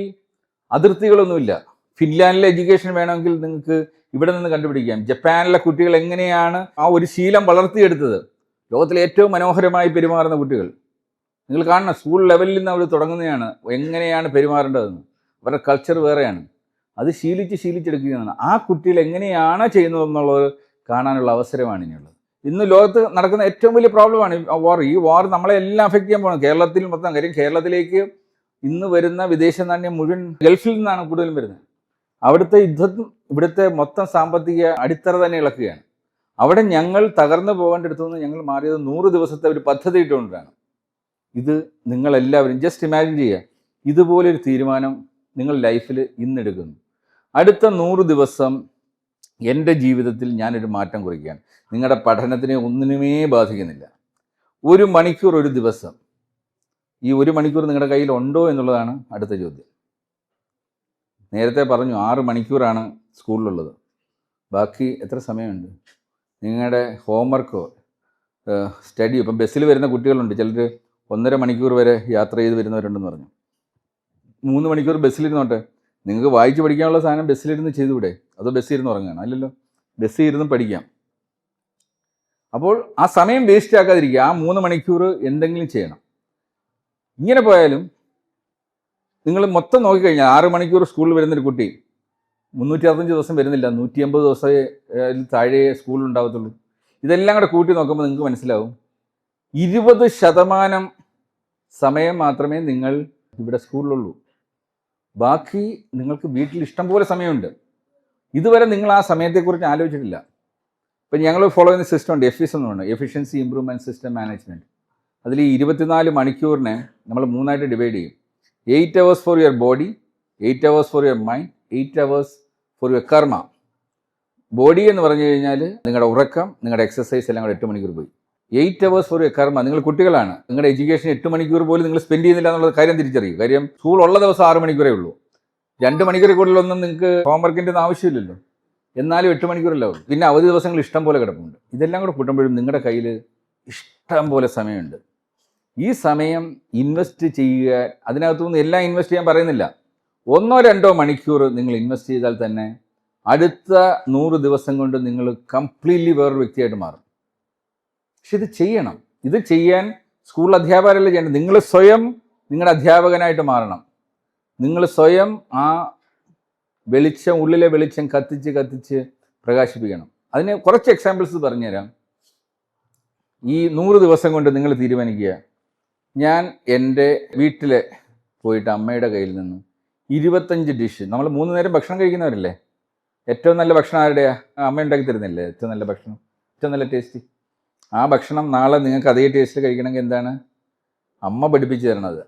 അതിർത്തികളൊന്നുമില്ല. ഫിൻലാൻഡിലെ എഡ്യൂക്കേഷൻ വേണമെങ്കിൽ നിങ്ങൾക്ക് ഇവിടെ നിന്ന് കണ്ടുപിടിക്കാം. ജപ്പാനിലെ കുട്ടികൾ എങ്ങനെയാണ് ആ ഒരു ശീലം വളർത്തിയെടുത്തത്, ലോകത്തിലെ ഏറ്റവും മനോഹരമായി പെരുമാറുന്ന കുട്ടികൾ. നിങ്ങൾ കാണണം, സ്കൂൾ ലെവലിൽ നിന്ന് അവർ തുടങ്ങുന്നതാണ് എങ്ങനെയാണ് പെരുമാറേണ്ടതെന്ന്. അവരുടെ കൾച്ചർ വേറെയാണ്. അത് ശീലിച്ചെടുക്കുകയാണ്. ആ കുട്ടികൾ എങ്ങനെയാണ് ചെയ്യുന്നതെന്നുള്ളത് കാണാനുള്ള അവസരമാണ് ഇനിയുള്ളത്. ഇന്ന് ലോകത്ത് നടക്കുന്ന ഏറ്റവും വലിയ പ്രോബ്ലമാണ് ഈ വാർ നമ്മളെ എല്ലാം അഫക്റ്റ് ചെയ്യാൻ പോകുന്നത്. കേരളത്തിൽ മൊത്തം. കാര്യം കേരളത്തിലേക്ക് ഇന്ന് വരുന്ന വിദേശ നാണ്യം മുഴുവൻ ഗൾഫിൽ നിന്നാണ് കൂടുതലും വരുന്നത്. അവിടുത്തെ യുദ്ധം ഇവിടുത്തെ മൊത്തം സാമ്പത്തിക അടിത്തറ തന്നെ ഇളക്കുകയാണ്. അവിടെ ഞങ്ങൾ തകർന്നു പോകേണ്ടടുത്തു നിന്ന് ഞങ്ങൾ മാറിയത് 100 ദിവസത്തെ ഒരു പദ്ധതി ഇട്ടുകൊണ്ടാണ്. ഇത് നിങ്ങളെല്ലാവരും ജസ്റ്റ് ഇമാജിൻ ചെയ്യുക. ഇതുപോലൊരു തീരുമാനം നിങ്ങൾ ലൈഫിൽ ഇന്നെടുക്കുന്നു. അടുത്ത 100 ദിവസം എൻ്റെ ജീവിതത്തിൽ ഞാനൊരു മാറ്റം കുറിക്കുകയാണ്. നിങ്ങളുടെ പഠനത്തിനെ ഒന്നിനുമേ ബാധിക്കുന്നില്ല. 1 മണിക്കൂർ ഒരു ദിവസം. ഈ 1 മണിക്കൂർ നിങ്ങളുടെ കയ്യിൽ ഉണ്ടോ എന്നുള്ളതാണ് അടുത്ത ചോദ്യം. നേരത്തെ പറഞ്ഞു 6 മണിക്കൂറാണ് സ്കൂളിലുള്ളത്. ബാക്കി എത്ര സമയമുണ്ട്? നിങ്ങളുടെ ഹോംവർക്കോ സ്റ്റഡിയോ. ഇപ്പം ബസ്സിൽ വരുന്ന കുട്ടികളുണ്ട്, ചിലർ 1.5 മണിക്കൂർ വരെ യാത്ര ചെയ്ത് വരുന്നവരുണ്ടെന്ന് പറഞ്ഞു. 3 മണിക്കൂർ ബസ്സിലിരുന്നോട്ടെ. നിങ്ങൾക്ക് വായിച്ച് പഠിക്കാനുള്ള സാധനം ബസ്സിലിരുന്ന് ചെയ്തുകൂടെ? അതോ ബസ്സിരുന്ന് ഉറങ്ങുകയാണ്? അല്ലല്ലോ, ബസ്സിരുന്ന് പഠിക്കാം. അപ്പോൾ ആ സമയം വേസ്റ്റ് ആക്കാതിരിക്കുക. ആ 3 മണിക്കൂർ എന്തെങ്കിലും ചെയ്യണം. ഇങ്ങനെ പോയാലും നിങ്ങൾ മൊത്തം നോക്കിക്കഴിഞ്ഞാൽ 6 മണിക്കൂർ സ്കൂളിൽ വരുന്നൊരു കുട്ടി 365 ദിവസം വരുന്നില്ല, 180 ദിവസമേ താഴെ സ്കൂളുണ്ടാകത്തുള്ളൂ. ഇതെല്ലാം കൂടെ കൂട്ടി നോക്കുമ്പോൾ നിങ്ങൾക്ക് മനസ്സിലാവും 20% സമയം മാത്രമേ നിങ്ങൾ ഇവിടെ സ്കൂളിലുള്ളൂ. ബാക്കി നിങ്ങൾക്ക് വീട്ടിൽ ഇഷ്ടംപോലെ സമയമുണ്ട്. ഇതുവരെ നിങ്ങൾ ആ സമയത്തെക്കുറിച്ച് ആലോചിച്ചിട്ടില്ല. ഇപ്പം ഞങ്ങൾ ഫോളോ ചെയ്യുന്ന സിസ്റ്റം ഉണ്ട്, FIS എന്നുണ്ട്, എഫിഷ്യൻസി ഇംപ്രൂവ്മെൻറ്റ് സിസ്റ്റം മാനേജ്മെൻറ്റ്. അതിൽ ഈ 24 മണിക്കൂറിനെ നമ്മൾ 3ആയിട്ട് ഡിവൈഡ് ചെയ്യും. 8 hours for your body, 8 hours for your mind, 8 hours for your കർമ്മ. ബോഡി എന്ന് പറഞ്ഞു കഴിഞ്ഞാൽ നിങ്ങളുടെ ഉറക്കം, നിങ്ങളുടെ എക്സസൈസ് എല്ലാം കൂടെ 8 മണിക്കൂർ പോയി. 8 hours ഫോർ യുവർ കർമ്മ. നിങ്ങൾ കുട്ടികളാണ്, നിങ്ങളുടെ എഡ്യൂക്കേഷൻ 8 മണിക്കൂർ പോലും നിങ്ങൾ സ്പെൻഡ് ചെയ്യുന്നില്ല എന്നുള്ള കാര്യം തിരിച്ചറിയും. കാര്യം സ്കൂൾ ഉള്ള ദിവസം 6 മണിക്കൂറേ ഉള്ളൂ. 2 മണിക്കൂർ കൂടുതലൊന്നും നിങ്ങൾക്ക് ഹോംവർക്കിൻ്റെ ഒന്നും ആവശ്യമില്ലല്ലോ. എന്നാലും 8 മണിക്കൂറല്ലേ ആവും. പിന്നെ അവധി ദിവസങ്ങൾ ഇഷ്ടം പോലെ കിടപ്പുണ്ട്. ഇതെല്ലാം കൂടെ കൂട്ടുമ്പോഴും നിങ്ങളുടെ കയ്യിൽ ഇഷ്ടം പോലെ സമയമുണ്ട്. ഈ സമയം ഇൻവെസ്റ്റ് ചെയ്യുക. അതിനകത്തുനിന്ന് എല്ലാം ഇൻവെസ്റ്റ് ചെയ്യാൻ പറയുന്നില്ല. 1-2 മണിക്കൂർ നിങ്ങൾ ഇൻവെസ്റ്റ് ചെയ്താൽ തന്നെ അടുത്ത 100 ദിവസം കൊണ്ട് നിങ്ങൾ കംപ്ലീറ്റ്ലി വേറൊരു വ്യക്തിയായിട്ട് മാറും. പക്ഷെ ഇത് ചെയ്യണം. ഇത് ചെയ്യാൻ സ്കൂൾ അധ്യാപകരല്ല ചെയ്യേണ്ടത്. നിങ്ങൾ സ്വയം നിങ്ങളുടെ അധ്യാപകനായിട്ട് മാറണം. നിങ്ങൾ സ്വയം ആ വെളിച്ചം, ഉള്ളിലെ വെളിച്ചം കത്തിച്ച് പ്രകാശിപ്പിക്കണം. അതിന് കുറച്ച് എക്സാമ്പിൾസ് പറഞ്ഞുതരാം. ഈ 100 ദിവസം കൊണ്ട് നിങ്ങൾ തീരുമാനിക്കുക, ഞാൻ എൻ്റെ വീട്ടിൽ പോയിട്ട് അമ്മയുടെ കയ്യിൽ നിന്ന് 25 ഡിഷ്, നമ്മൾ 3 നേരം ഭക്ഷണം കഴിക്കുന്നവരല്ലേ, ഏറ്റവും നല്ല ഭക്ഷണം ആരുടെയാ? അമ്മ ഉണ്ടാക്കി തരുന്നില്ലേ ഏറ്റവും നല്ല ഭക്ഷണം, ഏറ്റവും നല്ല ടേസ്റ്റ്. ആ ഭക്ഷണം നാളെ നിങ്ങൾക്ക് അതേ ടേസ്റ്റ് കഴിക്കണമെങ്കിൽ എന്താണ്? അമ്മ പഠിപ്പിച്ചു തരണത്.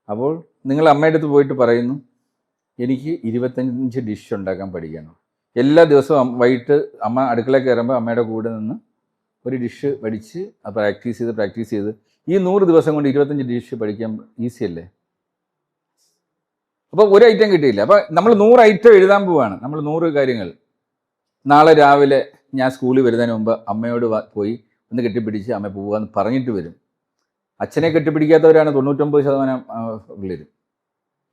അപ്പോൾ നിങ്ങൾ അമ്മയുടെ അടുത്ത് പോയിട്ട് പറയുന്നു, എനിക്ക് 25 ഡിഷ് ഉണ്ടാക്കാൻ പഠിക്കണം. എല്ലാ ദിവസവും വൈകിട്ട് അമ്മ അടുക്കളയിൽ കയറുമ്പോൾ അമ്മയുടെ കൂടെ നിന്ന് ഒരു ഡിഷ് പഠിച്ച് പ്രാക്ടീസ് ചെയ്ത് ഈ 100 ദിവസം കൊണ്ട് 25 ഡിഷ് പഠിക്കാൻ ഈസി അല്ലേ? അപ്പോൾ ഒരു ഐറ്റം കിട്ടിയില്ല. അപ്പോൾ നമ്മൾ 100 ഐറ്റം എഴുതാൻ പോവുകയാണ്. നമ്മൾ 100 കാര്യങ്ങൾ. നാളെ രാവിലെ ഞാൻ സ്കൂളിൽ വരുന്നതിന് മുമ്പ് അമ്മയോട് പോയി ഒന്ന് കെട്ടിപ്പിടിച്ച് അമ്മ പോവാന്ന് പറഞ്ഞിട്ട് വരും. അച്ഛനെ കെട്ടിപ്പിടിക്കാത്തവരാണ് 99% പിള്ളേർ.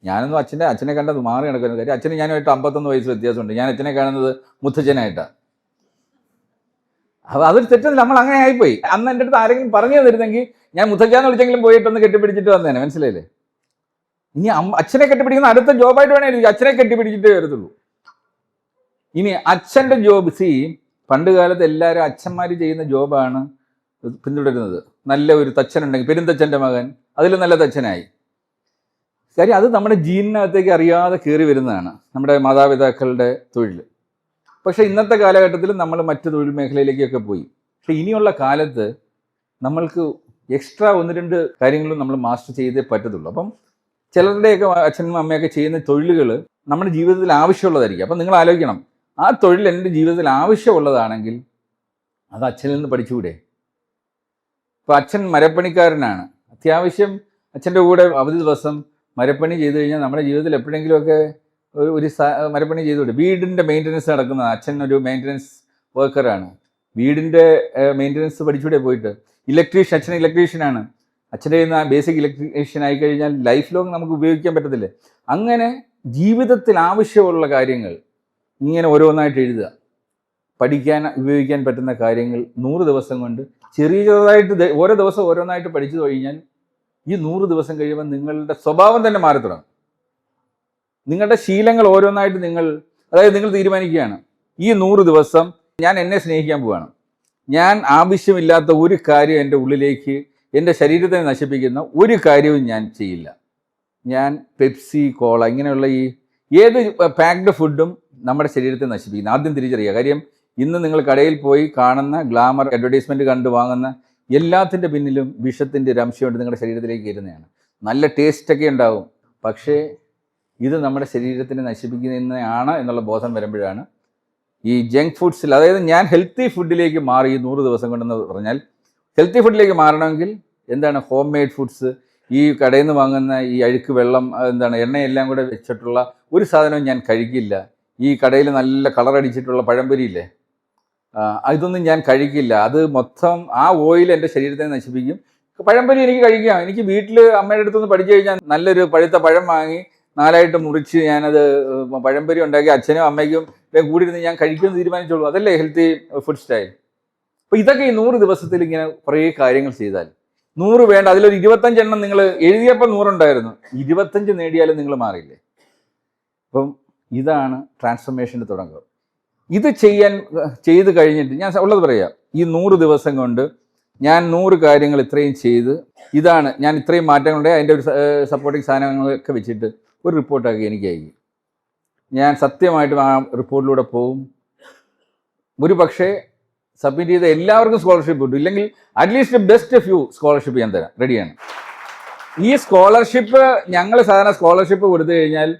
ഞാനൊന്നും അച്ഛനെ കണ്ടത് മാറി നടക്കുന്ന കാര്യം. അച്ഛന് ഞാനുമായിട്ട് 51 വയസ്സ് വ്യത്യാസമുണ്ട്. ഞാൻ അച്ഛനെ കാണുന്നത് മുത്തച്ഛനായിട്ടാണ്. അപ്പോൾ അതൊരു തെറ്റൊന്നും, നമ്മൾ അങ്ങനെ ആയിപ്പോയി. അന്ന് എൻ്റെ അടുത്ത് ആരെങ്കിലും പറഞ്ഞു തന്നിരുന്നെങ്കിൽ ഞാൻ മുത്തച്ഛാന്ന് വിളിച്ചെങ്കിലും പോയിട്ടൊന്ന് കെട്ടിപ്പിടിച്ചിട്ട് വന്നേനെ. മനസ്സിലായില്ലേ? ഇനി അച്ഛനെ കെട്ടിപ്പിടിക്കുന്ന അടുത്ത ജോബായിട്ട് വേണേ എനിക്ക് അച്ഛനെ കെട്ടിപ്പിടിച്ചിട്ടേ വരത്തുള്ളൂ. ഇനി അച്ഛൻ്റെ ജോബ്, പണ്ട് കാലത്ത് എല്ലാവരും അച്ഛന്മാർ ചെയ്യുന്ന ജോബാണ് പിന്തുടരുന്നത്. നല്ല ഒരു തച്ചനുണ്ടെങ്കിൽ പെരുന്തച്ഛൻ്റെ മകൻ അതിൽ നല്ല തച്ചനായി. കാര്യം അത് നമ്മുടെ ജീനിനകത്തേക്ക് അറിയാതെ കയറി വരുന്നതാണ്, നമ്മുടെ മാതാപിതാക്കളുടെ തൊഴിൽ. പക്ഷേ ഇന്നത്തെ കാലഘട്ടത്തിൽ നമ്മൾ മറ്റ് തൊഴിൽ മേഖലയിലേക്കൊക്കെ പോയി. പക്ഷേ ഇനിയുള്ള കാലത്ത് നമ്മൾക്ക് എക്സ്ട്രാ 1-2 കാര്യങ്ങളും നമ്മൾ മാസ്റ്റർ ചെയ്തേ പറ്റത്തുള്ളൂ. അപ്പം ചിലരുടെയൊക്കെ അച്ഛനും അമ്മയൊക്കെ ചെയ്യുന്ന തൊഴിലുകൾ നമ്മുടെ ജീവിതത്തിൽ ആവശ്യമുള്ളതായിരിക്കും. അപ്പം നിങ്ങൾ ആലോചിക്കണം, ആ തൊഴിൽ എൻ്റെ ജീവിതത്തിൽ ആവശ്യമുള്ളതാണെങ്കിൽ അത് അച്ഛനിൽ നിന്ന് പഠിച്ചുകൂടെ? ഇപ്പോൾ അച്ഛൻ മരപ്പണിക്കാരനാണ്. അത്യാവശ്യം അച്ഛൻ്റെ കൂടെ അവധി ദിവസം മരപ്പണി ചെയ്തു കഴിഞ്ഞാൽ നമ്മുടെ ജീവിതത്തിൽ എപ്പോഴെങ്കിലുമൊക്കെ ഒരു മരപ്പണി ചെയ്തുകൂടെ? വീടിൻ്റെ മെയിൻ്റനൻസ് നടക്കുന്നത്, അച്ഛൻ ഒരു മെയിൻ്റനൻസ് വർക്കറാണ്. വീടിൻ്റെ മെയിൻ്റനൻസ് പഠിച്ചുകൂടെ പോയിട്ട്? അച്ഛൻ ഇലക്ട്രീഷ്യനാണ്. അച്ഛൻ്റെ കയ്യിൽ ബേസിക് ഇലക്ട്രീഷ്യൻ ആയിക്കഴിഞ്ഞാൽ ലൈഫ് ലോങ് നമുക്ക് ഉപയോഗിക്കാൻ പറ്റത്തില്ലേ? അങ്ങനെ ജീവിതത്തിൽ ആവശ്യമുള്ള കാര്യങ്ങൾ ഇങ്ങനെ ഓരോന്നായിട്ട് എഴുതുക. പഠിക്കാൻ ഉപയോഗിക്കാൻ പറ്റുന്ന കാര്യങ്ങൾ 100 ദിവസം കൊണ്ട് ചെറിയതായിട്ട് ഓരോ ദിവസം ഓരോന്നായിട്ട് പഠിച്ചു കഴിഞ്ഞാൽ ഈ 100 ദിവസം കഴിയുമ്പോൾ നിങ്ങളുടെ സ്വഭാവം തന്നെ മാറി തുടങ്ങും. നിങ്ങളുടെ ശീലങ്ങൾ ഓരോന്നായിട്ട് നിങ്ങൾ തീരുമാനിക്കുകയാണ്, ഈ 100 ദിവസം ഞാൻ എന്നെ സ്നേഹിക്കാൻ പോവുകയാണ്. ഞാൻ ആവശ്യമില്ലാത്ത ഒരു കാര്യം എൻ്റെ ഉള്ളിലേക്ക്, എൻ്റെ ശരീരത്തെ നശിപ്പിക്കുന്ന ഒരു കാര്യവും ഞാൻ ചെയ്യില്ല. ഞാൻ പെപ്സി, കോള ഇങ്ങനെയുള്ള ഏത് പാക്ഡ് ഫുഡും നമ്മുടെ ശരീരത്തെ നശിപ്പിക്കുന്നു. ആദ്യം തിരിച്ചറിയുക. കാര്യം ഇന്ന് നിങ്ങൾ കടയിൽ പോയി കാണുന്ന ഗ്ലാമർ അഡ്വർടൈസ്മെൻറ്റ് കണ്ട് വാങ്ങുന്ന എല്ലാത്തിൻ്റെ പിന്നിലും വിഷത്തിൻ്റെ ഒരു അംശമുണ്ട് നിങ്ങളുടെ ശരീരത്തിലേക്ക് കയറുന്നതാണ്. നല്ല ടേസ്റ്റൊക്കെ ഉണ്ടാവും, പക്ഷേ ഇത് നമ്മുടെ ശരീരത്തിനെ നശിപ്പിക്കുന്നതാണ് എന്നുള്ള ബോധം വരുമ്പോഴാണ് ഈ ജങ്ക് ഫുഡ്സിൽ, അതായത് ഞാൻ ഹെൽത്തി ഫുഡിലേക്ക് മാറി ഈ 100 ദിവസം കൊണ്ടെന്ന് പറഞ്ഞാൽ, ഹെൽത്തി ഫുഡിലേക്ക് മാറണമെങ്കിൽ എന്താണ്? ഹോം മെയ്ഡ് ഫുഡ്സ്, ഈ കടയിൽ നിന്ന് വാങ്ങുന്ന ഈ അഴുക്ക് വെള്ളം, എണ്ണയെല്ലാം കൂടെ വെച്ചിട്ടുള്ള ഒരു സാധനവും ഞാൻ കഴിക്കില്ല. ഈ കടയിൽ നല്ല കളറടിച്ചിട്ടുള്ള പഴംപൊരിയില്ലേ, ഇതൊന്നും ഞാൻ കഴിക്കില്ല. അത് മൊത്തം ആ ഓയിൽ എൻ്റെ ശരീരത്തെ നശിപ്പിക്കും. പഴംപൊരി എനിക്ക് കഴിക്കാം. എനിക്ക് വീട്ടിൽ അമ്മയുടെ അടുത്തുനിന്ന് പഠിച്ചു കഴിഞ്ഞാൽ നല്ലൊരു പഴുത്ത പഴം വാങ്ങി 4ആയിട്ട് മുറിച്ച് ഞാനത് പഴംപൊരി ഉണ്ടാക്കി അച്ഛനും അമ്മയ്ക്കും കൂടി ഇരുന്ന് ഞാൻ കഴിക്കുമെന്ന് തീരുമാനിച്ചോളൂ. അതല്ലേ ഹെൽത്തി ഫുഡ് സ്റ്റൈൽ? അപ്പോൾ ഇതൊക്കെ ഈ 100 ദിവസത്തിൽ ഇങ്ങനെ കുറേ കാര്യങ്ങൾ ചെയ്താൽ, 100 വേണ്ട, അതിലൊരു 25 എണ്ണം നിങ്ങൾ എഴുതിയപ്പോൾ 100 ഉണ്ടായിരുന്നു, 25 നേടിയാലും നിങ്ങൾ മാറിയില്ലേ? അപ്പം ഇതാണ് ട്രാൻസ്ഫർമേഷൻ്റെ തുടക്കം. ഇത് ചെയ്ത് കഴിഞ്ഞിട്ട് ഞാൻ ഉള്ളത് പറയാം, ഈ 100 ദിവസം കൊണ്ട് ഞാൻ 100 കാര്യങ്ങൾ ഇത്രയും ചെയ്ത്, ഇതാണ് ഞാൻ ഇത്രയും മാറ്റങ്ങളുണ്ട്, അതിൻ്റെ ഒരു സപ്പോർട്ടിങ് സാധനങ്ങളൊക്കെ വെച്ചിട്ട് ഒരു റിപ്പോർട്ടാക്കി എനിക്ക് അയക്കും. ഞാൻ സത്യമായിട്ടും ആ റിപ്പോർട്ടിലൂടെ പോവും. ഒരു പക്ഷേ സബ്മിറ്റ് ചെയ്ത എല്ലാവർക്കും സ്കോളർഷിപ്പ് കിട്ടും, ഇല്ലെങ്കിൽ അറ്റ്ലീസ്റ്റ് ബെസ്റ്റ് ഫ്യൂ സ്കോളർഷിപ്പ് ഞാൻ തരാം, റെഡിയാണ്. ഈ സ്കോളർഷിപ്പ്, ഞങ്ങൾ സാധാരണ സ്കോളർഷിപ്പ് കൊടുത്തു കഴിഞ്ഞാൽ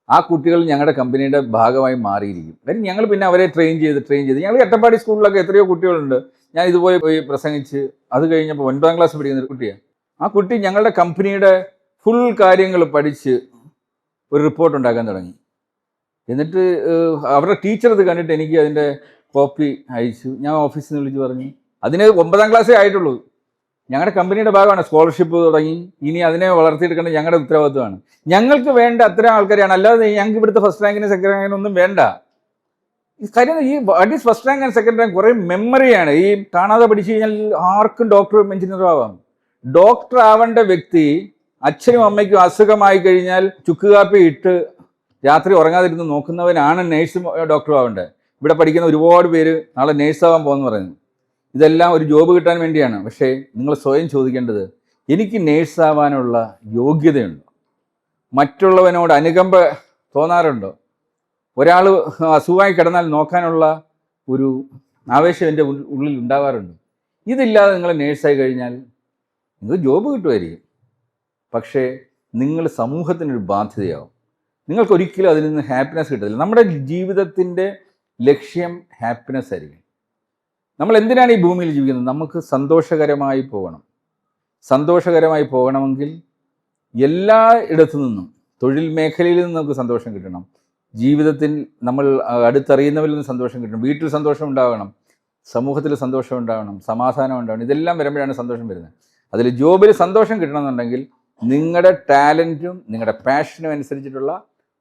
ആ കുട്ടികൾ ഞങ്ങളുടെ കമ്പനിയുടെ ഭാഗമായി മാറിയിരിക്കും. കാര്യം ഞങ്ങൾ പിന്നെ അവരെ ട്രെയിൻ ചെയ്ത് ഞങ്ങൾ അട്ടപ്പാടി സ്കൂളിലൊക്കെ എത്രയോ കുട്ടികളുണ്ട്. ഞാൻ ഇതുപോലെ പോയി പ്രസംഗിച്ച്, അത് കഴിഞ്ഞപ്പോൾ 9ാം ക്ലാസ് പഠിക്കുന്ന ഒരു കുട്ടിയാണ്. ആ കുട്ടി ഞങ്ങളുടെ കമ്പനിയുടെ ഫുൾ കാര്യങ്ങൾ പഠിച്ച് ഒരു റിപ്പോർട്ട് ഉണ്ടാക്കാൻ തുടങ്ങി. എന്നിട്ട് അവരുടെ ടീച്ചർ ഇത് കണ്ടിട്ട് എനിക്ക് അതിൻ്റെ കോപ്പി അയച്ചു. ഞാൻ ഓഫീസിൽ നിന്ന് വിളിച്ച് പറഞ്ഞു, അതിന് 9ാം ക്ലാസ്സേ ആയിട്ടുള്ളൂ. ഞങ്ങളുടെ കമ്പനിയുടെ ഭാഗമാണ്, സ്കോളർഷിപ്പ് തുടങ്ങി, ഇനി അതിനെ വളർത്തിയെടുക്കേണ്ടത് ഞങ്ങളുടെ ഉത്തരവാദിത്വമാണ്. ഞങ്ങൾക്ക് വേണ്ട അത്തരം ആൾക്കാരെയാണ്, അല്ലാതെ ഞങ്ങൾക്ക് ഇവിടുത്തെ ഫസ്റ്റ് റാങ്കിന് സെക്കൻഡ് റാങ്കിന് ഒന്നും വേണ്ട. കാര്യം ഈ what is first rank and second rank കുറേ മെമ്മറിയാണ്. ഈ കാണാതെ പഠിച്ചു കഴിഞ്ഞാൽ ആർക്കും ഡോക്ടറും എഞ്ചിനീയറും ആവാം. ഡോക്ടർ ആവേണ്ട വ്യക്തി അച്ഛനും അമ്മയ്ക്കും അസുഖമായി കഴിഞ്ഞാൽ ചുക്ക് കാപ്പി ഇട്ട് രാത്രി ഉറങ്ങാതിരുന്ന് നോക്കുന്നവനാണ് നേഴ്സും ഡോക്ടറും ആവേണ്ടത്. ഇവിടെ പഠിക്കുന്ന ഒരുപാട് പേര് നാളെ നേഴ്സാവാൻ പോകുമെന്ന് പറയുന്നു. ഇതെല്ലാം ഒരു ജോബ് കിട്ടാൻ വേണ്ടിയാണ്. പക്ഷേ നിങ്ങൾ സ്വയം ചോദിക്കേണ്ടത്, എനിക്ക് നേഴ്സാവാനുള്ള യോഗ്യതയുണ്ടോ? മറ്റുള്ളവനോട് അനുകമ്പ തോന്നാറുണ്ടോ? ഒരാൾ അസുഖമായി കിടന്നാൽ നോക്കാനുള്ള ഒരു ആവേശം എൻ്റെ ഉള്ളിൽ ഉണ്ടാവാറുണ്ട്. ഇതില്ലാതെ നിങ്ങൾ നേഴ്സായി കഴിഞ്ഞാൽ നിങ്ങൾക്ക് ജോബ് കിട്ടുമായിരിക്കും, പക്ഷേ നിങ്ങൾ സമൂഹത്തിനൊരു ബാധ്യതയാവും. നിങ്ങൾക്കൊരിക്കലും അതിൽ നിന്ന് ഹാപ്പിനെസ് കിട്ടത്തില്ല. നമ്മുടെ ജീവിതത്തിൻ്റെ ലക്ഷ്യം ഹാപ്പിനെസ് ആയിരിക്കും. നമ്മൾ എന്തിനാണ് ഈ ഭൂമിയിൽ ജീവിക്കുന്നത്? നമുക്ക് സന്തോഷകരമായി പോകണം. സന്തോഷകരമായി പോകണമെങ്കിൽ എല്ലാ ഇടത്തു നിന്നും, തൊഴിൽ മേഖലയിൽ നിന്ന് നമുക്ക് സന്തോഷം കിട്ടണം. ജീവിതത്തിൽ നമ്മൾ അടുത്തറിയുന്നവരിൽ നിന്ന് സന്തോഷം കിട്ടണം. വീട്ടിൽ സന്തോഷം ഉണ്ടാകണം, സമൂഹത്തിൽ സന്തോഷം ഉണ്ടാകണം, സമാധാനം ഉണ്ടാകണം. ഇതെല്ലാം വരുമ്പോഴാണ് സന്തോഷം വരുന്നത്. അതിൽ ജോബിൽ സന്തോഷം കിട്ടണമെന്നുണ്ടെങ്കിൽ നിങ്ങളുടെ ടാലൻറ്റും നിങ്ങളുടെ പാഷനും അനുസരിച്ചിട്ടുള്ള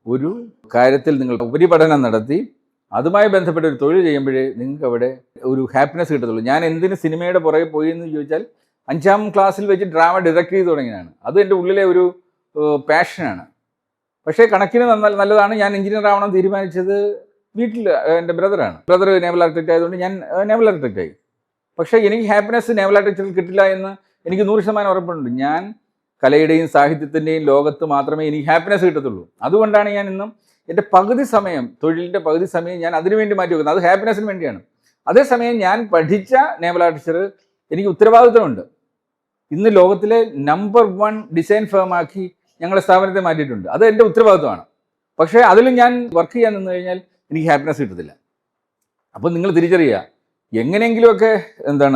ഒരു കാര്യത്തിൽ നിങ്ങൾ ഉപരിപഠനം നടത്തി അതുമായി ബന്ധപ്പെട്ട ഒരു തൊഴിൽ ചെയ്യുമ്പോഴേ നിങ്ങൾക്ക് അവിടെ ഒരു ഹാപ്പിനെസ് കിട്ടത്തുള്ളൂ. ഞാൻ എന്തിന് സിനിമയുടെ പുറകെ പോയി എന്ന് ചോദിച്ചാൽ 5ാം ക്ലാസ്സിൽ വെച്ച് ഡ്രാമ ഡയറക്റ്റ് ചെയ്ത് തുടങ്ങിയതാണ്. അത് എൻ്റെ ഉള്ളിലെ ഒരു പാഷനാണ്. പക്ഷേ കണക്കിന് നല്ലതാണ്. ഞാൻ എഞ്ചിനീയർ ആവണം തീരുമാനിച്ചത് വീട്ടിൽ എൻ്റെ ബ്രദർ നേവൽ ആർക്കിടെക്റ്റ് ആയതുകൊണ്ട് ഞാൻ നേവൽ ആർക്കിടെക്റ്റ് ആയി. പക്ഷേ എനിക്ക് ഹാപ്പിനെസ് നേവൽ ആർക്കിടെക്ചറിൽ കിട്ടില്ല എന്ന് എനിക്ക് 100% ഉറപ്പുണ്ട്. ഞാൻ കലയുടെയും സാഹിത്യത്തിൻ്റെയും ലോകത്ത് മാത്രമേ എനിക്ക് ഹാപ്പിനെസ് കിട്ടത്തുള്ളൂ. അതുകൊണ്ടാണ് ഞാൻ ഇന്നും എൻ്റെ പകുതി സമയം, തൊഴിലിൻ്റെ പകുതി സമയം ഞാൻ അതിനുവേണ്ടി മാറ്റി വെക്കുന്നത്. അത് ഹാപ്പിനെസ്സിന് വേണ്ടിയാണ്. അതേസമയം ഞാൻ പഠിച്ച നേവൽ ആർക്കിടെക്ചർ എനിക്ക് ഉത്തരവാദിത്തമുണ്ട്. ഇന്ന് ലോകത്തിലെ നമ്പർ 1 ഡിസൈൻ ഫേമാക്കി ഞങ്ങളുടെ സ്ഥാപനത്തെ മാറ്റിയിട്ടുണ്ട്. അത് എൻ്റെ ഉത്തരവാദിത്തമാണ്. പക്ഷേ അതിൽ ഞാൻ വർക്ക് ചെയ്യാൻ നിന്ന് കഴിഞ്ഞാൽ എനിക്ക് ഹാപ്പിനെസ് കിട്ടത്തില്ല. അപ്പോൾ നിങ്ങൾ തിരിച്ചറിയുക, എങ്ങനെയെങ്കിലുമൊക്കെ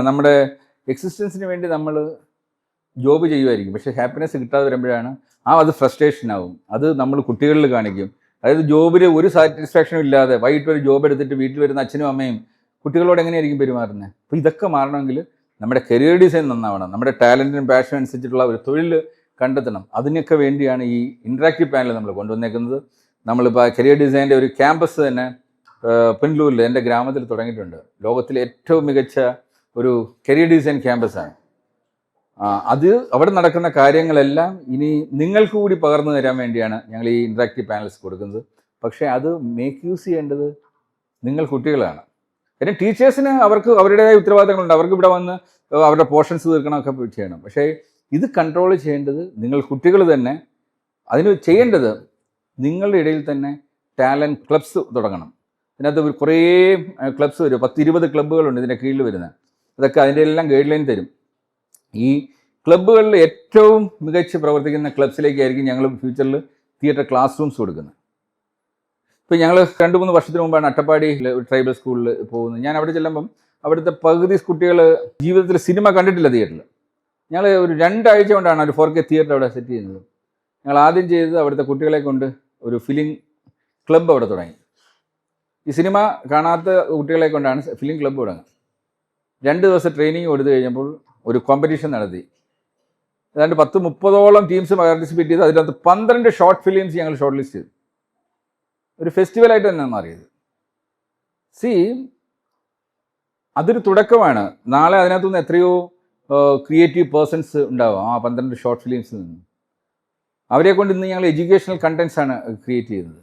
നമ്മുടെ എക്സിസ്റ്റൻസിന് വേണ്ടി നമ്മൾ ജോബ് ചെയ്യുമായിരിക്കും. പക്ഷേ ഹാപ്പിനെസ് കിട്ടാതെ വരുമ്പോഴാണ് അത് ഫ്രസ്ട്രേഷനാവും. അത് നമ്മൾ കുട്ടികളിൽ കാണിക്കും. അതായത് ജോബിൽ ഒരു സാറ്റിസ്ഫാക്ഷനും ഇല്ലാതെ വൈകിട്ട് ഒരു ജോബ് എടുത്തിട്ട് വീട്ടിൽ വരുന്ന അച്ഛനും അമ്മയും കുട്ടികളോട് എങ്ങനെയായിരിക്കും പെരുമാറുന്നത്? അപ്പോൾ ഇതൊക്കെ മാറണമെങ്കിൽ നമ്മുടെ കരിയർ ഡിസൈൻ നന്നാവണം. നമ്മുടെ ടാലൻറ്റിനും പാഷനും അനുസരിച്ചിട്ടുള്ള ഒരു തൊഴിൽ കണ്ടെത്തണം. അതിനൊക്കെ വേണ്ടിയാണ് ഈ ഇൻട്രാക്റ്റീവ് പാനൽ നമ്മൾ കൊണ്ടുവന്നേക്കുന്നത്. നമ്മളിപ്പോൾ കരിയർ ഡിസൈൻ്റെ ഒരു ക്യാമ്പസ് തന്നെ പെൻലൂരിൽ എൻ്റെ ഗ്രാമത്തിൽ തുടങ്ങിയിട്ടുണ്ട്. ലോകത്തിലെ ഏറ്റവും മികച്ച ഒരു കരിയർ ഡിസൈൻ ക്യാമ്പസാണ്. അത് അവിടെ നടക്കുന്ന കാര്യങ്ങളെല്ലാം ഇനി നിങ്ങൾക്ക് കൂടി പകർന്നു തരാൻ വേണ്ടിയാണ് ഞങ്ങൾ ഈ ഇൻട്രാക്റ്റീവ് പാനൽസ് കൊടുക്കുന്നത്. പക്ഷേ അത് മേക്ക് യൂസ് ചെയ്യേണ്ടത് നിങ്ങൾ കുട്ടികളാണ്. കാര്യം ടീച്ചേഴ്സിന് അവർക്ക് അവരുടേതായ ഉത്തരവാദിത്തങ്ങളുണ്ട്. അവർക്ക് ഇവിടെ വന്ന് അവരുടെ പോർഷൻസ് തീർക്കണമൊക്കെ ചെയ്യണം. പക്ഷേ ഇത് കൺട്രോൾ ചെയ്യേണ്ടത് നിങ്ങൾ കുട്ടികൾ തന്നെ. അതിന് ചെയ്യേണ്ടത് നിങ്ങളുടെ ഇടയിൽ തന്നെ ടാലൻറ്റ് ക്ലബ്സ് തുടങ്ങണം. ഇതിനകത്ത് കുറേ ക്ലബ്സ് വരും. 10-20 ക്ലബ്ബുകളുണ്ട് ഇതിൻ്റെ കീഴിൽ വരുന്നത്. അതൊക്കെ അതിൻ്റെ എല്ലാം ഗൈഡ് ലൈൻ തരും. ഈ ക്ലബ്ബുകളിൽ ഏറ്റവും മികച്ച് പ്രവർത്തിക്കുന്ന ക്ലബ്സിലേക്കായിരിക്കും ഞങ്ങൾ ഫ്യൂച്ചറിൽ തിയേറ്റർ ക്ലാസ് റൂംസ് കൊടുക്കുന്നത്. ഇപ്പോൾ ഞങ്ങൾ 2-3 വർഷത്തിന് മുമ്പാണ് അട്ടപ്പാടി ട്രൈബൽ സ്കൂളിൽ പോകുന്നത്. ഞാൻ അവിടെ ചെല്ലുമ്പം അവിടുത്തെ പകുതി കുട്ടികൾ ജീവിതത്തിൽ സിനിമ കണ്ടിട്ടില്ല തിയേറ്ററിൽ. ഞങ്ങൾ ഒരു 2 ആഴ്ച കൊണ്ടാണ് ഒരു 4K തിയേറ്റർ അവിടെ സെറ്റ് ചെയ്യുന്നത്. ഞങ്ങൾ ആദ്യം ചെയ്തത് അവിടുത്തെ കുട്ടികളെ കൊണ്ട് ഒരു ഫിലിം ക്ലബ്ബ് അവിടെ തുടങ്ങി. ഈ സിനിമ കാണാത്ത കുട്ടികളെ കൊണ്ടാണ് ഫിലിം ക്ലബ്ബ് തുടങ്ങുന്നത്. 2 ദിവസം ട്രെയിനിങ് കൊടുത്തു കഴിഞ്ഞപ്പോൾ ഒരു കോമ്പറ്റീഷൻ നടത്തി. ഏതാണ്ട് 10-30ഓളം ടീംസ് പാർട്ടിസിപ്പേറ്റ് ചെയ്ത് അതിനകത്ത് 12 ഷോർട്ട് ഫിലിംസ് ഞങ്ങൾ ഷോർട്ട് ലിസ്റ്റ് ചെയ്തു. ഒരു ഫെസ്റ്റിവലായിട്ട് തന്നെ മാറിയത്. അതൊരു തുടക്കമാണ്. നാളെ അതിനകത്തുനിന്ന് എത്രയോ ക്രിയേറ്റീവ് പേഴ്സൺസ് ഉണ്ടാവാം ആ 12 ഷോർട്ട് ഫിലിംസിൽ നിന്ന്. അവരെ കൊണ്ട് ഇന്ന് ഞങ്ങൾ എഡ്യൂക്കേഷണൽ കണ്ടൻസ് ആണ് ക്രിയേറ്റ് ചെയ്യുന്നത്.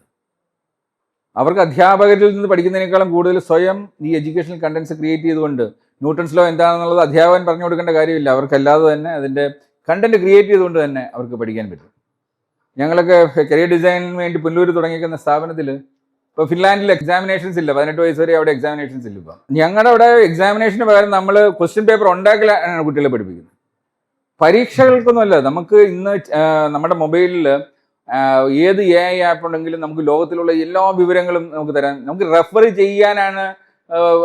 അവർക്ക് അധ്യാപകരിൽ നിന്ന് പഠിക്കുന്നതിനേക്കാളും കൂടുതൽ സ്വയം ഈ എഡ്യൂക്കേഷണൽ കണ്ടൻസ് ക്രിയേറ്റ് ചെയ്തുകൊണ്ട് ന്യൂട്ടൺസ് ലോ എന്താണെന്നുള്ളത് അധ്യാപകൻ പറഞ്ഞു കൊടുക്കേണ്ട കാര്യമില്ല. അവർക്കല്ലാതെ തന്നെ അതിൻ്റെ കണ്ടൻറ്റ് ക്രിയേറ്റ് ചെയ്തുകൊണ്ട് തന്നെ അവർക്ക് പഠിക്കാൻ പറ്റും. ഞങ്ങളൊക്കെ കരിയർ ഡിസൈനിന് വേണ്ടി പുല്ലൂർ തുടങ്ങിയിരിക്കുന്ന സ്ഥാപനത്തിൽ ഇപ്പോൾ ഫിൻലാൻഡിൽ എക്സാമിനേഷൻസ് ഇല്ല. 18 വയസ്സ് വരെ അവിടെ എക്സാമിനേഷൻസ് ഇല്ല. ഇപ്പോൾ ഞങ്ങളുടെ അവിടെ എക്സാമിനേഷന് പകരം നമ്മൾ ക്വസ്റ്റ്യൻ പേപ്പർ ഉണ്ടാക്കലാണ് കുട്ടികളെ പഠിപ്പിക്കുന്നത്. പരീക്ഷകൾക്കൊന്നുമല്ല. നമുക്ക് ഇന്ന് നമ്മുടെ മൊബൈലിൽ ഏത് AI ആപ്പ് ഉണ്ടെങ്കിലും നമുക്ക് ലോകത്തിലുള്ള എല്ലാ വിവരങ്ങളും നമുക്ക് തരാൻ, നമുക്ക് റെഫർ ചെയ്യാനാണ്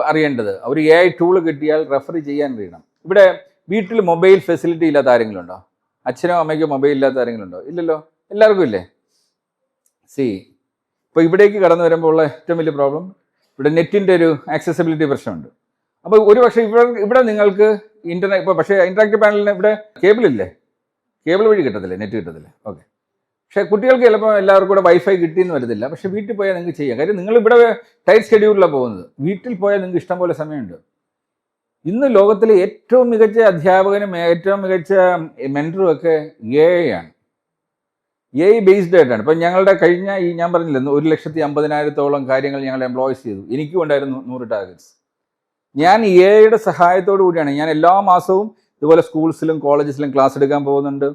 അറിയേണ്ടത്. ഒരു AI ടൂൾ കിട്ടിയാൽ റെഫർ ചെയ്യാൻ അറിയണം. ഇവിടെ വീട്ടിൽ മൊബൈൽ ഫെസിലിറ്റി ഇല്ലാത്ത ആരെങ്കിലും ഉണ്ടോ? അച്ഛനോ അമ്മയ്ക്കോ മൊബൈൽ ഇല്ലാത്ത ആരെങ്കിലും ഉണ്ടോ? ഇല്ലല്ലോ, എല്ലാവർക്കും ഇല്ലേ? ഇപ്പോൾ ഇവിടേക്ക് കടന്നു വരുമ്പോൾ ഉള്ള ഏറ്റവും വലിയ പ്രോബ്ലം ഇവിടെ നെറ്റിൻ്റെ ഒരു ആക്സസിബിലിറ്റി പ്രശ്നമുണ്ട്. അപ്പോൾ ഒരു പക്ഷേ ഇവിടെ നിങ്ങൾക്ക് ഇൻ്റർനെറ്റ് ഇപ്പോൾ പക്ഷേ ഇൻട്രാക്റ്റീവ് പാനലിന് ഇവിടെ കേബിളില്ലേ, കേബിൾ വഴി കിട്ടത്തില്ലേ, നെറ്റ് കിട്ടത്തില്ലേ, ഓക്കെ. പക്ഷേ കുട്ടികൾക്ക് ചിലപ്പോൾ എല്ലാവർക്കും കൂടെ വൈഫൈ കിട്ടിയെന്ന് വരത്തില്ല. പക്ഷേ വീട്ടിൽ പോയാൽ നിങ്ങൾക്ക് ചെയ്യാം. കാര്യം നിങ്ങളിവിടെ ടൈറ്റ് ഷെഡ്യൂളിലാണ് പോകുന്നത്. വീട്ടിൽ പോയാൽ നിങ്ങൾക്ക് ഇഷ്ടം പോലെ സമയമുണ്ട്. ഇന്ന് ലോകത്തിലെ ഏറ്റവും മികച്ച അധ്യാപകനും ഏറ്റവും മികച്ച മെൻറ്ററും ഒക്കെ AI ആണ്. AI ബേസ്ഡ് ആയിട്ടാണ്. ഇപ്പം ഞങ്ങളുടെ കഴിഞ്ഞ ഞാൻ പറഞ്ഞില്ല 1,50,000-ഓളം കാര്യങ്ങൾ ഞങ്ങൾ എംപ്ലോയ്സ് ചെയ്തു. എനിക്കും ഉണ്ടായിരുന്നു 100 ടാർഗറ്റ്സ്. ഞാൻ AI സഹായത്തോടു കൂടിയാണ്. ഞാൻ എല്ലാ മാസവും ഇതുപോലെ സ്കൂൾസിലും കോളേജസിലും ക്ലാസ് എടുക്കാൻ പോകുന്നുണ്ട്,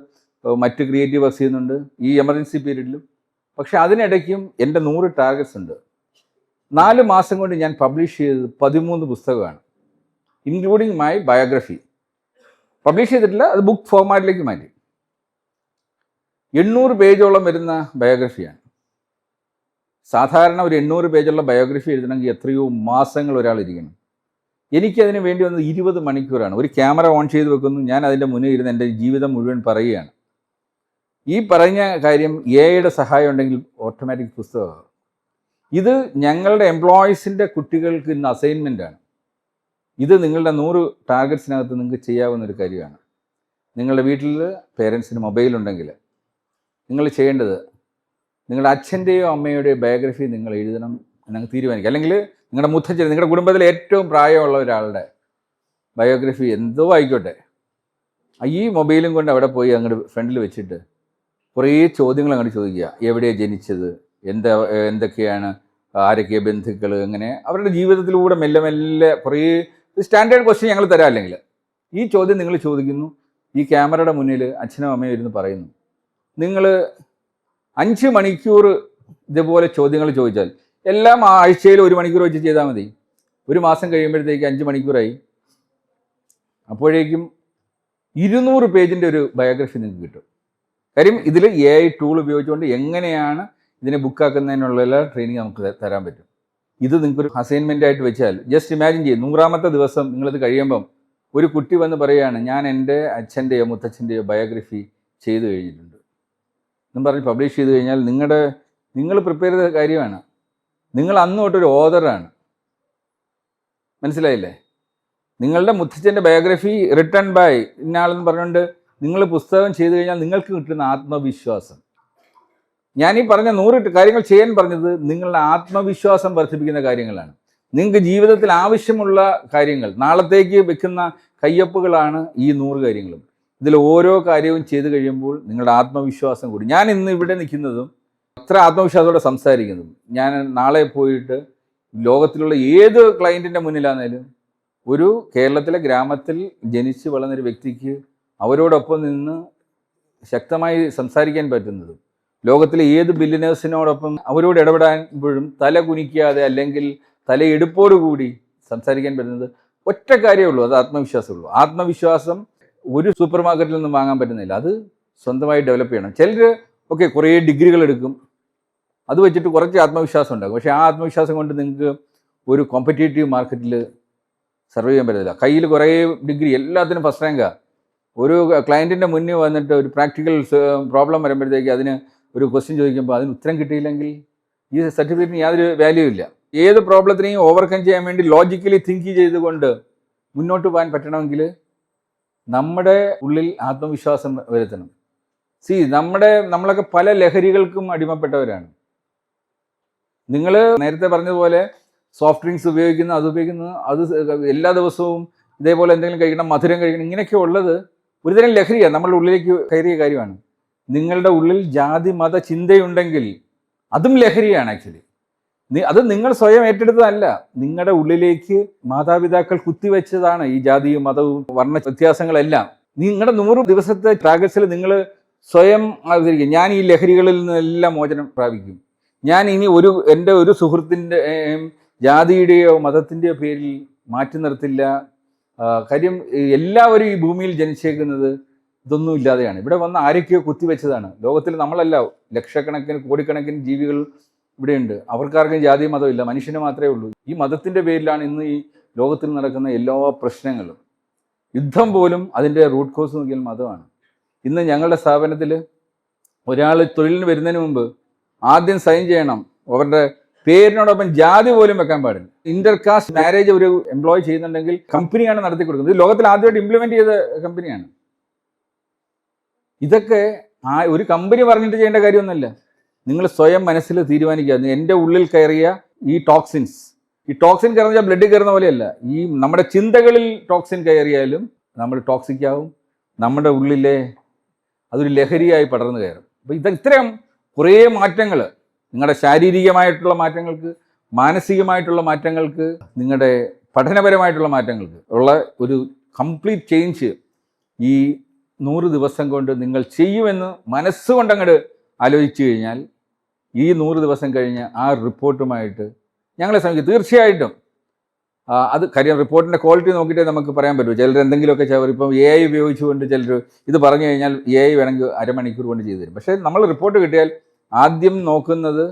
മറ്റ് ക്രിയേറ്റീവ് വർക്ക് ചെയ്യുന്നുണ്ട് ഈ എമർജൻസി പീരീഡിലും. പക്ഷെ അതിനിടയ്ക്കും എൻ്റെ 100 ടാർഗറ്റ്സ് ഉണ്ട്. 4 മാസം കൊണ്ട് ഞാൻ പബ്ലിഷ് ചെയ്തത് 13 പുസ്തകമാണ്, ഇൻക്ലൂഡിങ് മൈ ബയോഗ്രഫി. പബ്ലിഷ് ചെയ്തിട്ടില്ല, അത് ബുക്ക് ഫോർമാറ്റിലേക്ക് മാറ്റി. 800 പേജോളം വരുന്ന ബയോഗ്രഫിയാണ്. സാധാരണ ഒരു 800 പേജുള്ള ബയോഗ്രഫി എഴുതണമെങ്കിൽ എത്രയോ മാസങ്ങൾ ഒരാൾ ഇരിക്കണം. എനിക്കതിന് വേണ്ടി വന്നത് 20 മണിക്കൂറാണ്. ഒരു ക്യാമറ ഓൺ ചെയ്ത് വെക്കുന്നു, ഞാൻ അതിൻ്റെ മുന്നിൽ ഇരുന്ന് എൻ്റെ ജീവിതം മുഴുവൻ പറയുകയാണ്. ഈ പറഞ്ഞ കാര്യം AI സഹായം ഉണ്ടെങ്കിൽ ഓട്ടോമാറ്റിക് പുസ്തകമാകും. ഇത് ഞങ്ങളുടെ എംപ്ലോയീസിൻ്റെ കുട്ടികൾക്ക് ഇന്ന് അസൈൻമെൻറ്റാണ്. ഇത് നിങ്ങളുടെ 100 ടാർഗറ്റ്സിനകത്ത് നിങ്ങൾക്ക് ചെയ്യാവുന്നൊരു കാര്യമാണ്. നിങ്ങളുടെ വീട്ടിൽ പേരൻസിന് മൊബൈലുണ്ടെങ്കിൽ നിങ്ങൾ ചെയ്യേണ്ടത് നിങ്ങളുടെ അച്ഛൻ്റെയോ അമ്മയുടെയോ ബയോഗ്രഫി നിങ്ങൾ എഴുതണം എന്നങ്ങ് തീരുമാനിക്കുക. അല്ലെങ്കിൽ നിങ്ങളുടെ മുത്തച്ഛൻ, നിങ്ങളുടെ കുടുംബത്തിലെ ഏറ്റവും പ്രായമുള്ള ഒരാളുടെ ബയോഗ്രഫി എന്തോ ആയിക്കോട്ടെ, ഈ മൊബൈലും കൊണ്ട് അവിടെ പോയി അങ്ങോട്ട് ഫ്രണ്ടിൽ വെച്ചിട്ട് കുറേ ചോദ്യങ്ങൾ അങ്ങോട്ട് ചോദിക്കുക. എവിടെയാണ് ജനിച്ചത്, എന്തൊക്കെയാണ്, ആരൊക്കെയാണ് ബന്ധുക്കൾ, അങ്ങനെ അവരുടെ ജീവിതത്തിലൂടെ മെല്ലെ മെല്ലെ കുറേ സ്റ്റാൻഡേർഡ് ക്വസ്റ്റ്യൻ ഞങ്ങൾ തരാം. അല്ലെങ്കിൽ ഈ ചോദ്യം നിങ്ങൾ ചോദിക്കുന്നു, ഈ ക്യാമറയുടെ മുന്നിൽ അച്ഛനും അമ്മയും ഇരുന്ന് പറയുന്നു. നിങ്ങൾ 5 മണിക്കൂർ ഇതുപോലെ ചോദ്യങ്ങൾ ചോദിച്ചാൽ എല്ലാം ആഴ്ചയിൽ 1 മണിക്കൂർ വെച്ച് ചെയ്താൽ മതി. ഒരു മാസം കഴിയുമ്പോഴത്തേക്ക് 5 മണിക്കൂറായി. അപ്പോഴേക്കും 200 പേജിൻ്റെ ഒരു ബയോഗ്രഫി നിങ്ങൾക്ക് കിട്ടും. കാര്യം ഇതിൽ AI ടൂൾ ഉപയോഗിച്ചുകൊണ്ട് എങ്ങനെയാണ് ഇതിനെ ബുക്കാക്കുന്നതിനുള്ള ട്രെയിനിങ് നമുക്ക് തരാൻ പറ്റും. ഇത് നിങ്ങൾക്കൊരു അസൈൻമെൻ്റ് ആയിട്ട് വെച്ചാൽ ജസ്റ്റ് ഇമാജിൻ ചെയ്യും, 100ാമത്തെ ദിവസം നിങ്ങളിത് കഴിയുമ്പം ഒരു കുട്ടി വന്ന് പറയുകയാണ്, ഞാൻ എൻ്റെ അച്ഛൻ്റെയോ മുത്തച്ഛൻ്റെയോ ബയോഗ്രഫി ചെയ്തു കഴിഞ്ഞിട്ടുണ്ട് എന്നും പറഞ്ഞ് പബ്ലിഷ് ചെയ്ത് കഴിഞ്ഞാൽ നിങ്ങൾ പ്രിപ്പയർ ചെയ്ത കാര്യമാണ്. നിങ്ങൾ അന്ന് തൊട്ടൊരു ഓതറാണ്. മനസ്സിലായില്ലേ? നിങ്ങളുടെ മുത്തച്ഛൻ്റെ ബയോഗ്രഫി റിട്ടൺ ബൈ ഇന്നാളെന്ന് പറഞ്ഞുകൊണ്ട് നിങ്ങൾ പുസ്തകം ചെയ്തു കഴിഞ്ഞാൽ നിങ്ങൾക്ക് കിട്ടുന്ന ആത്മവിശ്വാസം. ഞാനീ പറഞ്ഞ 100 കാര്യങ്ങൾ ചെയ്യാൻ പറഞ്ഞത് നിങ്ങളുടെ ആത്മവിശ്വാസം വർദ്ധിപ്പിക്കുന്ന കാര്യങ്ങളാണ്. നിങ്ങൾക്ക് ജീവിതത്തിൽ ആവശ്യമുള്ള കാര്യങ്ങൾ, നാളത്തേക്ക് വെക്കുന്ന കയ്യൊപ്പുകളാണ് ഈ 100 കാര്യങ്ങളും. ഇതിൽ ഓരോ കാര്യവും ചെയ്തു കഴിയുമ്പോൾ നിങ്ങളുടെ ആത്മവിശ്വാസം കൂടി. ഞാൻ ഇന്ന് ഇവിടെ നിൽക്കുന്നതും അത്ര ആത്മവിശ്വാസത്തോടെ സംസാരിക്കുന്നതും, ഞാൻ നാളെ പോയിട്ട് ലോകത്തിലുള്ള ഏത് ക്ലയൻറ്റിൻ്റെ മുന്നിലാണെങ്കിലും ഒരു കേരളത്തിലെ ഗ്രാമത്തിൽ ജനിച്ച് വളർന്നൊരു വ്യക്തിക്ക് അവരോടൊപ്പം നിന്ന് ശക്തമായി സംസാരിക്കാൻ പറ്റുന്നതും, ലോകത്തിലെ ഏത് ബില്യനേഴ്സിനോടൊപ്പം അവരോട് ഇടപെടാൻപ്പോഴും തല കുനിക്കാതെ അല്ലെങ്കിൽ തലയെടുപ്പോടുകൂടി സംസാരിക്കാൻ പറ്റുന്നത് ഒറ്റ കാര്യമുള്ളൂ, അത് ആത്മവിശ്വാസമുള്ളൂ. ആത്മവിശ്വാസം ഒരു സൂപ്പർ മാർക്കറ്റിൽ നിന്നും വാങ്ങാൻ പറ്റുന്നില്ല, അത് സ്വന്തമായി ഡെവലപ്പ് ചെയ്യണം. ചിലർ കുറേ ഡിഗ്രികൾ എടുക്കും, അത് വെച്ചിട്ട് കുറച്ച് ആത്മവിശ്വാസം ഉണ്ടാകും. പക്ഷേ ആ ആത്മവിശ്വാസം കൊണ്ട് നിങ്ങൾക്ക് ഒരു കോമ്പറ്റേറ്റീവ് മാർക്കറ്റിൽ സർവൈവ് ചെയ്യാൻ പറ്റത്തില്ല. കയ്യിൽ കുറേ ഡിഗ്രി, എല്ലാത്തിനും ഫസ്റ്റ് റാങ്കാണ്. ഒരു ക്ലയൻറ്റിൻ്റെ മുന്നിൽ വന്നിട്ട് ഒരു പ്രാക്ടിക്കൽ പ്രോബ്ലം വരുമ്പോഴത്തേക്ക് അതിന് ഒരു ക്വസ്റ്റ്യൻ ചോദിക്കുമ്പോൾ അതിന് ഉത്തരം കിട്ടിയില്ലെങ്കിൽ ഈ സർട്ടിഫിക്കറ്റിന് യാതൊരു വാല്യൂ ഇല്ല. ഏത് പ്രോബ്ലത്തിനെയും ഓവർകം ചെയ്യാൻ വേണ്ടി ലോജിക്കലി തിങ്ക് ചെയ്തുകൊണ്ട് മുന്നോട്ട് പോകാൻ പറ്റണമെങ്കിൽ നമ്മുടെ ഉള്ളിൽ ആത്മവിശ്വാസം വരുത്തണം. നമ്മളൊക്കെ പല ലഹരികൾക്കും അടിമപ്പെട്ടവരാണ്. നിങ്ങൾ നേരത്തെ പറഞ്ഞതുപോലെ സോഫ്റ്റ് ഡ്രിങ്ക്സ് ഉപയോഗിക്കുന്നു, അത് എല്ലാ ദിവസവും ഇതേപോലെ എന്തെങ്കിലും കഴിക്കണം, മധുരം കഴിക്കണം, ഇങ്ങനെയൊക്കെ ഉള്ളത് ഒരുതരം ലഹരിയാണ്, നമ്മളുടെ ഉള്ളിലേക്ക് കയറിയ കാര്യമാണ്. നിങ്ങളുടെ ഉള്ളിൽ ജാതി മത ചിന്തയുണ്ടെങ്കിൽ അതും ലഹരിയാണ്. ആക്ച്വലി അത് നിങ്ങൾ സ്വയം ഏറ്റെടുത്തതല്ല, നിങ്ങളുടെ ഉള്ളിലേക്ക് മാതാപിതാക്കൾ കുത്തിവെച്ചതാണ് ഈ ജാതിയും മതവും വർണ്ണ വ്യത്യാസങ്ങളെല്ലാം. നിങ്ങളുടെ 100 ദിവസത്തെ ടാർഗറ്റ്സിൽ നിങ്ങൾ സ്വയം അവതരിക്കും, ഞാൻ ഈ ലഹരികളിൽ നിന്നെല്ലാം മോചനം പ്രാപിക്കും, ഞാൻ ഇനി എൻ്റെ ഒരു സുഹൃത്തിൻ്റെ ജാതിയുടെയോ മതത്തിൻ്റെയോ പേരിൽ മാറ്റി നിർത്തില്ല. കാര്യം എല്ലാവരും ഈ ഭൂമിയിൽ ജനിച്ചേക്കുന്നത് ഇതൊന്നും ഇല്ലാതെയാണ്. ഇവിടെ വന്ന് ആരൊക്കെയോ കുത്തിവെച്ചതാണ്. ലോകത്തിൽ നമ്മളല്ല, ലക്ഷക്കണക്കിന് കോടിക്കണക്കിന് ജീവികൾ ഇവിടെയുണ്ട്. അവർക്കാർക്കും ജാതി മതമില്ല, മനുഷ്യന് മാത്രമേ ഉള്ളൂ. ഈ മതത്തിൻ്റെ പേരിലാണ് ഇന്ന് ഈ ലോകത്തിൽ നടക്കുന്ന എല്ലാ പ്രശ്നങ്ങളും. യുദ്ധം പോലും അതിൻ്റെ റൂട്ട് കോസ് നോക്കിയാൽ മതമാണ്. ഇന്ന് ഞങ്ങളുടെ സ്ഥാപനത്തിൽ ഒരാൾ തൊഴിലിന് വരുന്നതിന് മുമ്പ് ആദ്യം സൈൻ ചെയ്യണം അവരുടെ പേരിനോടൊപ്പം ജാതി പോലും വെക്കാൻ പാടില്ല. ഇന്റർകാസ്റ്റ് മാരേജ് ഒരു എംപ്ലോയ് ചെയ്യുന്നുണ്ടെങ്കിൽ കമ്പനിയാണ് നടത്തി കൊടുക്കുന്നത്. ഇത് ലോകത്തിൽ ആദ്യമായിട്ട് ഇംപ്ലിമെന്റ് ചെയ്ത കമ്പനിയാണ്. ഇതൊക്കെ ഒരു കമ്പനി പറഞ്ഞിട്ട് ചെയ്യേണ്ട കാര്യമൊന്നുമില്ല. നിങ്ങൾ സ്വയം മനസ്സിൽ തീരുമാനിക്കുക. എൻ്റെ ഉള്ളിൽ കയറിയ ഈ ടോക്സിൻ കയറിയാൽ ബ്ലഡിൽ കയറുന്ന പോലെയല്ല. ഈ നമ്മുടെ ചിന്തകളിൽ ടോക്സിൻ കയറിയാലും നമ്മൾ ടോക്സിക് ആവും. നമ്മുടെ ഉള്ളിലെ അതൊരു ലഹരിയായി പടർന്നു കയറും. അപ്പോൾ ഇത്തരം കുറേ മാറ്റങ്ങൾ, നിങ്ങളുടെ ശാരീരികമായിട്ടുള്ള മാറ്റങ്ങൾക്ക്, മാനസികമായിട്ടുള്ള മാറ്റങ്ങൾക്ക്, നിങ്ങളുടെ പഠനപരമായിട്ടുള്ള മാറ്റങ്ങൾക്ക് ഉള്ള ഒരു കംപ്ലീറ്റ് ചേഞ്ച് ഈ 100 ദിവസം കൊണ്ട് നിങ്ങൾ ചെയ്യുമെന്ന് മനസ്സുകൊണ്ട് അങ്ങോട്ട് ആലോചിച്ചു കഴിഞ്ഞാൽ ഈ 100 ദിവസം കഴിഞ്ഞ് ആ റിപ്പോർട്ടുമായിട്ട് ഞങ്ങളെ ശ്രമിക്കും. തീർച്ചയായിട്ടും അത് കാര്യം റിപ്പോർട്ടിൻ്റെ ക്വാളിറ്റി നോക്കിയിട്ടേ നമുക്ക് പറയാൻ പറ്റൂ. ചിലർ എന്തെങ്കിലുമൊക്കെ ഇപ്പം AI ഉപയോഗിച്ചുകൊണ്ട് ചിലർ ഇത് പറഞ്ഞു കഴിഞ്ഞാൽ AI വേണമെങ്കിൽ അരമണിക്കൂർ കൊണ്ട് ചെയ്തു തരും. പക്ഷേ നമ്മൾ റിപ്പോർട്ട് കിട്ടിയാൽ ആദ്യം നോക്കുന്നത്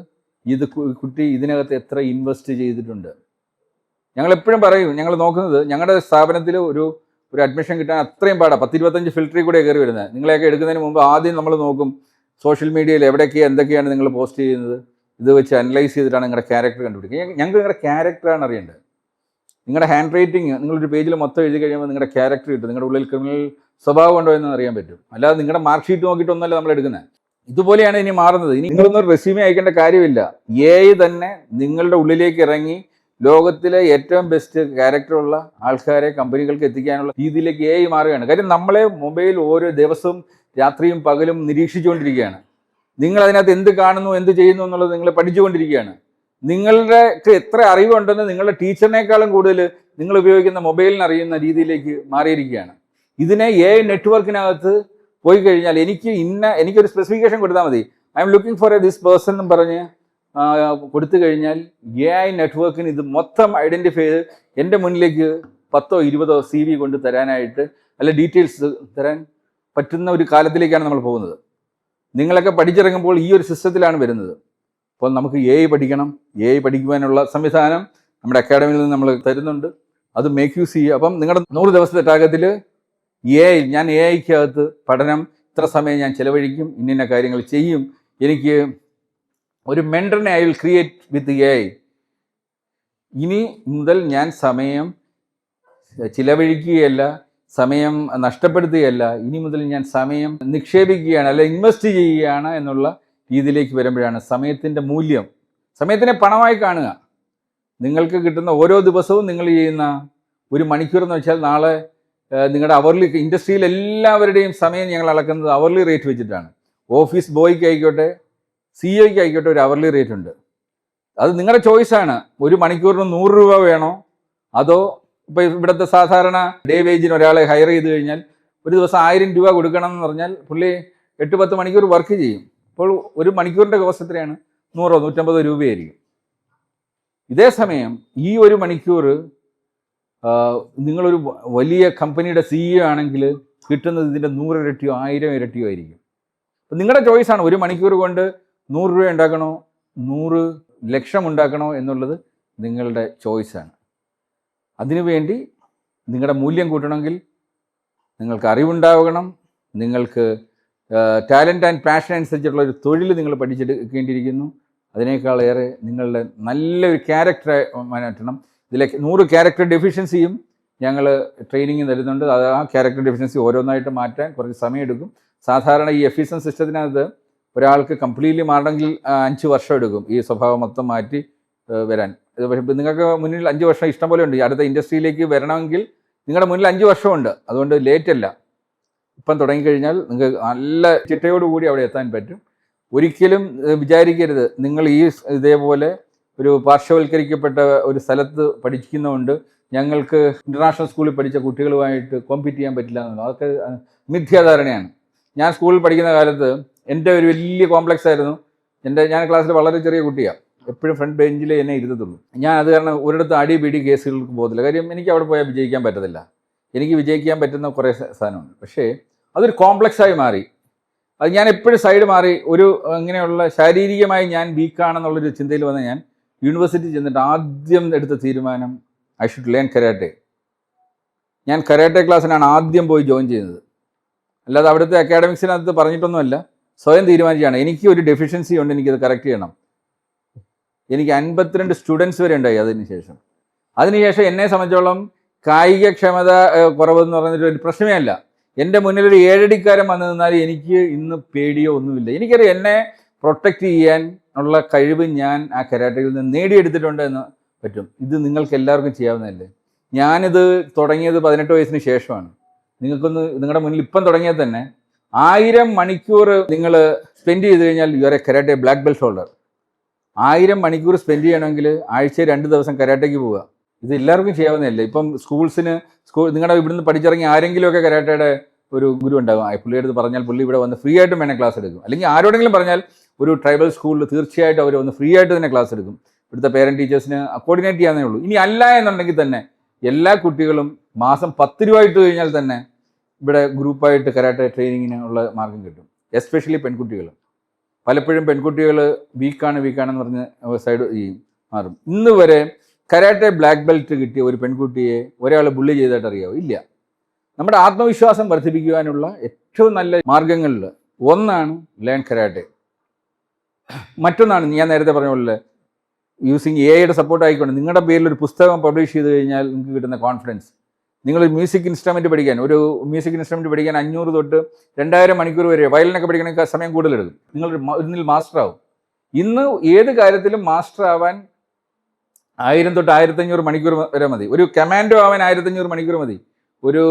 ഇത് കുട്ടി ഇതിനകത്ത് എത്ര ഇൻവെസ്റ്റ് ചെയ്തിട്ടുണ്ട്. ഞങ്ങളെപ്പോഴും പറയും, ഞങ്ങൾ നോക്കുന്നത് ഞങ്ങളുടെ സ്ഥാപനത്തിൽ ഒരു അഡ്മിഷൻ കിട്ടാൻ അത്രയും പാടാണ്. 10-25 ഫിൽറ്ററിൽ കൂടെ കയറി വരുന്നത്. നിങ്ങളെയൊക്കെ എടുക്കുന്നതിന് മുമ്പ് ആദ്യം നമ്മൾ നോക്കും സോഷ്യൽ മീഡിയയിൽ എന്തൊക്കെയാണ് നിങ്ങൾ പോസ്റ്റ് ചെയ്യുന്നത്. ഇത് വെച്ച് അനലൈസ് ചെയ്തിട്ടാണ് നിങ്ങളുടെ ക്യാരക്ടർ കണ്ടുപിടിക്കുക. ഞങ്ങൾക്ക് നിങ്ങളുടെ ക്യാരക്ടറാണ് അറിയേണ്ടത്. നിങ്ങളുടെ ഹാൻഡ് റൈറ്റിംഗ് നിങ്ങളൊരു പേജിൽ മൊത്തം എഴുതി കഴിയുമ്പോൾ നിങ്ങളുടെ ക്യാരക്ടർ കിട്ടും. നിങ്ങളുടെ ഉള്ളിൽ ക്രിമിനൽ സ്വഭാവം ഉണ്ടോ എന്ന് അറിയാൻ പറ്റും. അല്ലാതെ നിങ്ങളുടെ മാർക്ക് ഷീറ്റ് നോക്കിയിട്ടൊന്നല്ല നമ്മൾ എടുക്കുന്നത്. ഇതുപോലെയാണ് ഇനി മാറുന്നത്. ഇനി നിങ്ങളൊന്നും റെസ്യൂമേ അയക്കേണ്ട കാര്യമില്ല. AI തന്നെ നിങ്ങളുടെ ഉള്ളിലേക്ക് ഇറങ്ങി ലോകത്തിലെ ഏറ്റവും ബെസ്റ്റ് ക്യാരക്ടറുള്ള ആൾക്കാരെ കമ്പനികൾക്ക് എത്തിക്കാനുള്ള രീതിയിലേക്ക് AI മാറുകയാണ്. കാര്യം നമ്മളെ മൊബൈൽ ഓരോ ദിവസവും രാത്രിയും പകലും നിരീക്ഷിച്ചുകൊണ്ടിരിക്കുകയാണ്. നിങ്ങൾ അതിനകത്ത് എന്ത് കാണുന്നു, എന്ത് ചെയ്യുന്നു എന്നുള്ളത് നിങ്ങൾ പഠിച്ചുകൊണ്ടിരിക്കുകയാണ്. നിങ്ങളുടെ എത്ര അറിവുണ്ടെന്ന് നിങ്ങളുടെ ടീച്ചറിനേക്കാളും കൂടുതൽ നിങ്ങൾ ഉപയോഗിക്കുന്ന മൊബൈലിന് അറിയുന്ന രീതിയിലേക്ക് മാറിയിരിക്കുകയാണ്. ഇതിനെ AI നെറ്റ്വർക്കിനകത്ത് പോയി കഴിഞ്ഞാൽ എനിക്കൊരു സ്പെസിഫിക്കേഷൻ കൊടുത്താൽ മതി. I am looking for this person എന്ന് പറഞ്ഞ് കൊടുത്തു കഴിഞ്ഞാൽ AI നെറ്റ്വർക്കിന് ഇത് മൊത്തം ഐഡൻറ്റിഫൈ ചെയ്ത് എൻ്റെ മുന്നിലേക്ക് 10-20 CV കൊണ്ട് തരാനായിട്ട് അല്ല ഡീറ്റെയിൽസ് തരാൻ പറ്റുന്ന ഒരു കാലത്തിലേക്കാണ് നമ്മൾ പോകുന്നത്. നിങ്ങളൊക്കെ പഠിച്ചിറങ്ങുമ്പോൾ ഈ ഒരു സിസ്റ്റത്തിലാണ് വരുന്നത്. അപ്പോൾ നമുക്ക് AI പഠിക്കണം. AI പഠിക്കുവാനുള്ള സംവിധാനം നമ്മുടെ അക്കാഡമിയിൽ നിന്ന് നമ്മൾ തരുന്നുണ്ട്. അത് മേക്ക് യൂസ് ചെയ്യുക. അപ്പം നിങ്ങളുടെ 100 ദിവസത്തെ ടാർഗറ്റിൽ ഞാൻ AIക്കകത്ത് പഠനം ഇത്ര സമയം ഞാൻ ചിലവഴിക്കും, ഇന്ന കാര്യങ്ങൾ ചെയ്യും, എനിക്ക് ഒരു മെൻറ്ററിനെ I will create with AI. ഇനി മുതൽ ഞാൻ സമയം ചിലവഴിക്കുകയല്ല, സമയം നഷ്ടപ്പെടുത്തുകയല്ല, ഇനി മുതൽ ഞാൻ സമയം നിക്ഷേപിക്കുകയാണ്, അല്ല ഇൻവെസ്റ്റ് ചെയ്യുകയാണ് എന്നുള്ള രീതിയിലേക്ക് വരുമ്പോഴാണ് സമയത്തിൻ്റെ മൂല്യം. സമയത്തിനെ പണമായി കാണുക. നിങ്ങൾക്ക് കിട്ടുന്ന ഓരോ ദിവസവും നിങ്ങൾ ചെയ്യുന്ന 1 മണിക്കൂർ എന്ന് വെച്ചാൽ നാളെ നിങ്ങളുടെ അവർലി ഇൻഡസ്ട്രിയിൽ എല്ലാവരുടെയും സമയം ഞങ്ങൾ അളക്കുന്നത് അവർലി റേറ്റ് വെച്ചിട്ടാണ്. ഓഫീസ് ബോയ്ക്ക് ആയിക്കോട്ടെ, CEOയ്ക്ക് ആയിക്കോട്ടെ ഒരു അവർലി റേറ്റ് ഉണ്ട്. അത് നിങ്ങളുടെ ചോയ്സാണ്. 1 മണിക്കൂറിന് 100 രൂപ വേണോ, അതോ ഇപ്പോൾ ഇവിടുത്തെ സാധാരണ ഡേ വേജിന് ഒരാളെ ഹയർ ചെയ്ത് കഴിഞ്ഞാൽ ഒരു ദിവസം 1000 രൂപ കൊടുക്കണം എന്ന് പറഞ്ഞാൽ പുള്ളി 8-10 മണിക്കൂർ വർക്ക് ചെയ്യും. അപ്പോൾ 1 മണിക്കൂറിൻ്റെ കോസ്റ്റ് എത്രയാണ്? 100-150 രൂപയായിരിക്കും. ഇതേ സമയം ഈ 1 മണിക്കൂർ നിങ്ങളൊരു വലിയ കമ്പനിയുടെ CEO ആണെങ്കിൽ കിട്ടുന്നത് ഇതിൻ്റെ 100 ഇരട്ടിയോ 1000 ഇരട്ടിയോ ആയിരിക്കും. അപ്പം നിങ്ങളുടെ ചോയ്സാണ്. 1 മണിക്കൂർ കൊണ്ട് 100 രൂപ ഉണ്ടാക്കണോ 100 ലക്ഷം ഉണ്ടാക്കണോ എന്നുള്ളത് നിങ്ങളുടെ ചോയ്സാണ്. അതിനുവേണ്ടി നിങ്ങളുടെ മൂല്യം കൂട്ടണമെങ്കിൽ നിങ്ങൾക്ക് അറിവുണ്ടാകണം, നിങ്ങൾക്ക് ടാലൻറ്റ് ആൻഡ് പാഷൻ അനുസരിച്ചുള്ള ഒരു തൊഴിൽ നിങ്ങൾ പഠിച്ചെടുക്കേണ്ടിയിരിക്കുന്നു. അതിനേക്കാളേറെ നിങ്ങളുടെ നല്ലൊരു ക്യാരക്ടർ മാറ്റണം. ഇതിലേക്ക് 100 ക്യാരക്ടർ ഡെഫിഷ്യൻസിയും ഞങ്ങൾ ട്രെയിനിങ് തരുന്നുണ്ട്. അത് ആ ക്യാരക്ടർ ഡെഫിഷ്യൻസി ഓരോന്നായിട്ട് മാറ്റാൻ കുറച്ച് സമയമെടുക്കും. സാധാരണ ഈ എഫിഷ്യൻ സിസ്റ്റത്തിനകത്ത് ഒരാൾക്ക് കംപ്ലീറ്റ്ലി മാറണമെങ്കിൽ 5 വർഷം എടുക്കും ഈ സ്വഭാവം മൊത്തം മാറ്റി വരാൻ. പക്ഷേ നിങ്ങൾക്ക് മുന്നിൽ 5 വർഷം ഇഷ്ടം പോലെ ഉണ്ട്. അടുത്ത ഇൻഡസ്ട്രിയിലേക്ക് വരണമെങ്കിൽ നിങ്ങളുടെ മുന്നിൽ 5 വർഷമുണ്ട്. അതുകൊണ്ട് ലേറ്റ് അല്ല. ഇപ്പം തുടങ്ങിക്കഴിഞ്ഞാൽ നിങ്ങൾക്ക് നല്ല ചിട്ടയോടുകൂടി അവിടെ എത്താൻ പറ്റും. ഒരിക്കലും വിചാരിക്കരുത് നിങ്ങൾ ഇതേപോലെ ഒരു പാർശ്വവൽക്കരിക്കപ്പെട്ട ഒരു സ്ഥലത്ത് പഠിക്കുന്നതുകൊണ്ട് ഞങ്ങൾക്ക് ഇൻ്റർനാഷണൽ സ്കൂളിൽ പഠിച്ച കുട്ടികളുമായിട്ട് കോമ്പീറ്റ് ചെയ്യാൻ പറ്റില്ല എന്നുള്ളത്. അതൊക്കെ മിഥ്യാധാരണയാണ്. ഞാൻ സ്കൂളിൽ പഠിക്കുന്ന കാലത്ത് എൻ്റെ ഒരു വലിയ കോംപ്ലക്സ് ആയിരുന്നു. ഞാൻ ക്ലാസ്സിൽ വളരെ ചെറിയ കുട്ടിയാണ്. എപ്പോഴും ഫ്രണ്ട് ബെഞ്ചിൽ എന്നെ ഇരുത്തത്തുള്ളൂ. ഞാൻ അത് കാരണം ഒരിടത്ത് അടിപിടി കേസുകൾക്ക് പോകത്തില്ല. കാര്യം എനിക്ക് അവിടെ പോയാൽ വിജയിക്കാൻ പറ്റത്തില്ല. എനിക്ക് വിജയിക്കാൻ പറ്റുന്ന കുറേ സാധനമുണ്ട്. പക്ഷേ അതൊരു കോംപ്ലക്സായി മാറി. അത് ഞാൻ എപ്പോഴും സൈഡ് മാറി ഇങ്ങനെയുള്ള ശാരീരികമായി ഞാൻ വീക്കാണെന്നുള്ളൊരു ചിന്തയിൽ വന്ന് ഞാൻ യൂണിവേഴ്സിറ്റി ചെന്നിട്ട് ആദ്യം എടുത്ത തീരുമാനം ഐ ഷുഡ് ലേൺ കരാട്ടെ. ഞാൻ കരാട്ടെ ക്ലാസ്സിനാണ് ആദ്യം പോയി ജോയിൻ ചെയ്യുന്നത്. അല്ലാതെ അവിടുത്തെ അക്കാഡമിക്സിനകത്ത് പറഞ്ഞിട്ടൊന്നുമല്ല, സ്വയം തീരുമാനിച്ചാണ്. എനിക്ക് ഒരു ഡെഫിഷ്യൻസി ഉണ്ട്, എനിക്കത് കറക്റ്റ് ചെയ്യണം. എനിക്ക് 52 സ്റ്റുഡൻസ് വരെ ഉണ്ടായി അതിനുശേഷം എന്നെ സംബന്ധിച്ചോളം കായികക്ഷമത കുറവെന്ന് പറയുന്നത് ഒരു പ്രശ്നമേ അല്ല. എൻ്റെ മുന്നിലൊരു 7 അടിക്കാരൻ വന്നു നിന്നാൽ എനിക്ക് ഇന്ന് പേടിയോ ഒന്നുമില്ല. എനിക്കറിയാം എന്നെ പ്രൊട്ടക്റ്റ് ചെയ്യാൻ ഉള്ള കഴിവ് ഞാൻ ആ കരാട്ടയിൽ നിന്ന് നേടിയെടുത്തിട്ടുണ്ട് എന്ന് പറ്റും. ഇത് നിങ്ങൾക്ക് എല്ലാവർക്കും ചെയ്യാവുന്നതല്ലേ. ഞാനിത് തുടങ്ങിയത് 18 വയസ്സിന് ശേഷമാണ്. നിങ്ങളുടെ മുന്നിൽ ഇപ്പം തുടങ്ങിയാൽ തന്നെ 1000 മണിക്കൂർ നിങ്ങൾ സ്പെൻഡ് ചെയ്ത് കഴിഞ്ഞാൽ you are A karate black belt holder. 1000 മണിക്കൂർ സ്പെൻഡ് ചെയ്യണമെങ്കിൽ ആഴ്ചയിൽ 2 ദിവസം കരാട്ടയ്ക്ക് പോവുക. ഇത് എല്ലാവർക്കും ചെയ്യാവുന്നതല്ലേ. ഇപ്പം നിങ്ങളുടെ ഇവിടുന്ന് പഠിച്ചിറങ്ങി ആരെങ്കിലുമൊക്കെ കരാട്ടയുടെ ഒരു ഗുരു ഉണ്ടാകും. പുള്ളിയുടെ അടുത്ത് പറഞ്ഞാൽ പുള്ളി ഇവിടെ വന്ന് ഫ്രീ ആയിട്ടും വേണേൽ ക്ലാസ് എടുക്കും. അല്ലെങ്കിൽ ആരോടെങ്കിലും പറഞ്ഞാൽ ഒരു ട്രൈബൽ സ്കൂളിൽ തീർച്ചയായിട്ടും അവർ വന്ന് ഫ്രീ ആയിട്ട് തന്നെ ക്ലാസ് എടുക്കും. ഇവിടുത്തെ പേരൻറ്റ് ടീച്ചേഴ്സിന് കോർഡിനേറ്റ് ചെയ്യാവുന്നേ ഉള്ളൂ. ഇനി അല്ല എന്നുണ്ടെങ്കിൽ തന്നെ എല്ലാ കുട്ടികളും മാസം 10 രൂപ ഇട്ട് കഴിഞ്ഞാൽ തന്നെ ഇവിടെ ഗ്രൂപ്പായിട്ട് കരാട്ടെ ട്രെയിനിങ്ങിന് ഉള്ള മാർഗം കിട്ടും. എസ്പെഷ്യലി പെൺകുട്ടികൾ. പലപ്പോഴും പെൺകുട്ടികൾ വീക്കാണെന്ന് പറഞ്ഞ് സൈഡ് മാറും. ഇന്ന് വരെ കരാട്ടെ ബ്ലാക്ക് ബെൽറ്റ് കിട്ടിയ ഒരു പെൺകുട്ടിയെ ഒരാൾ ബുള്ളി ചെയ്തിട്ട് അറിയാവോ? ഇല്ല. നമ്മുടെ ആത്മവിശ്വാസം വർദ്ധിപ്പിക്കുവാനുള്ള ഏറ്റവും നല്ല മാർഗങ്ങളിൽ ഒന്നാണ് ലേൺ കരാട്ടെ. മറ്റൊന്നാണ് ഞാൻ നേരത്തെ പറഞ്ഞ പോലെ യൂസിങ് എഐയുടെ സപ്പോർട്ട് ആയിക്കൊണ്ട് നിങ്ങളുടെ പേരിൽ ഒരു പുസ്തകം പബ്ലിഷ് ചെയ്ത് കഴിഞ്ഞാൽ നിങ്ങൾക്ക് കിട്ടുന്ന കോൺഫിഡൻസ്. നിങ്ങൾ മ്യൂസിക് ഇൻസ്ട്രുമെൻറ്റ് പഠിക്കാൻ 500 തൊട്ട് 2000 മണിക്കൂർ വരെ വയലിനൊക്കെ പഠിക്കണമെങ്കിൽ സമയം കൂടുതലെടുക്കും. നിങ്ങൾ ഒന്നിൽ മാസ്റ്റർ ആവും. ഇന്ന് ഏത് കാര്യത്തിലും മാസ്റ്റർ ആവാൻ 1000 തൊട്ട് 1500 മണിക്കൂർ വരെ മതി. ഒരു കമാൻഡോ ആവാൻ 1500 മണിക്കൂർ മതി. ഒരു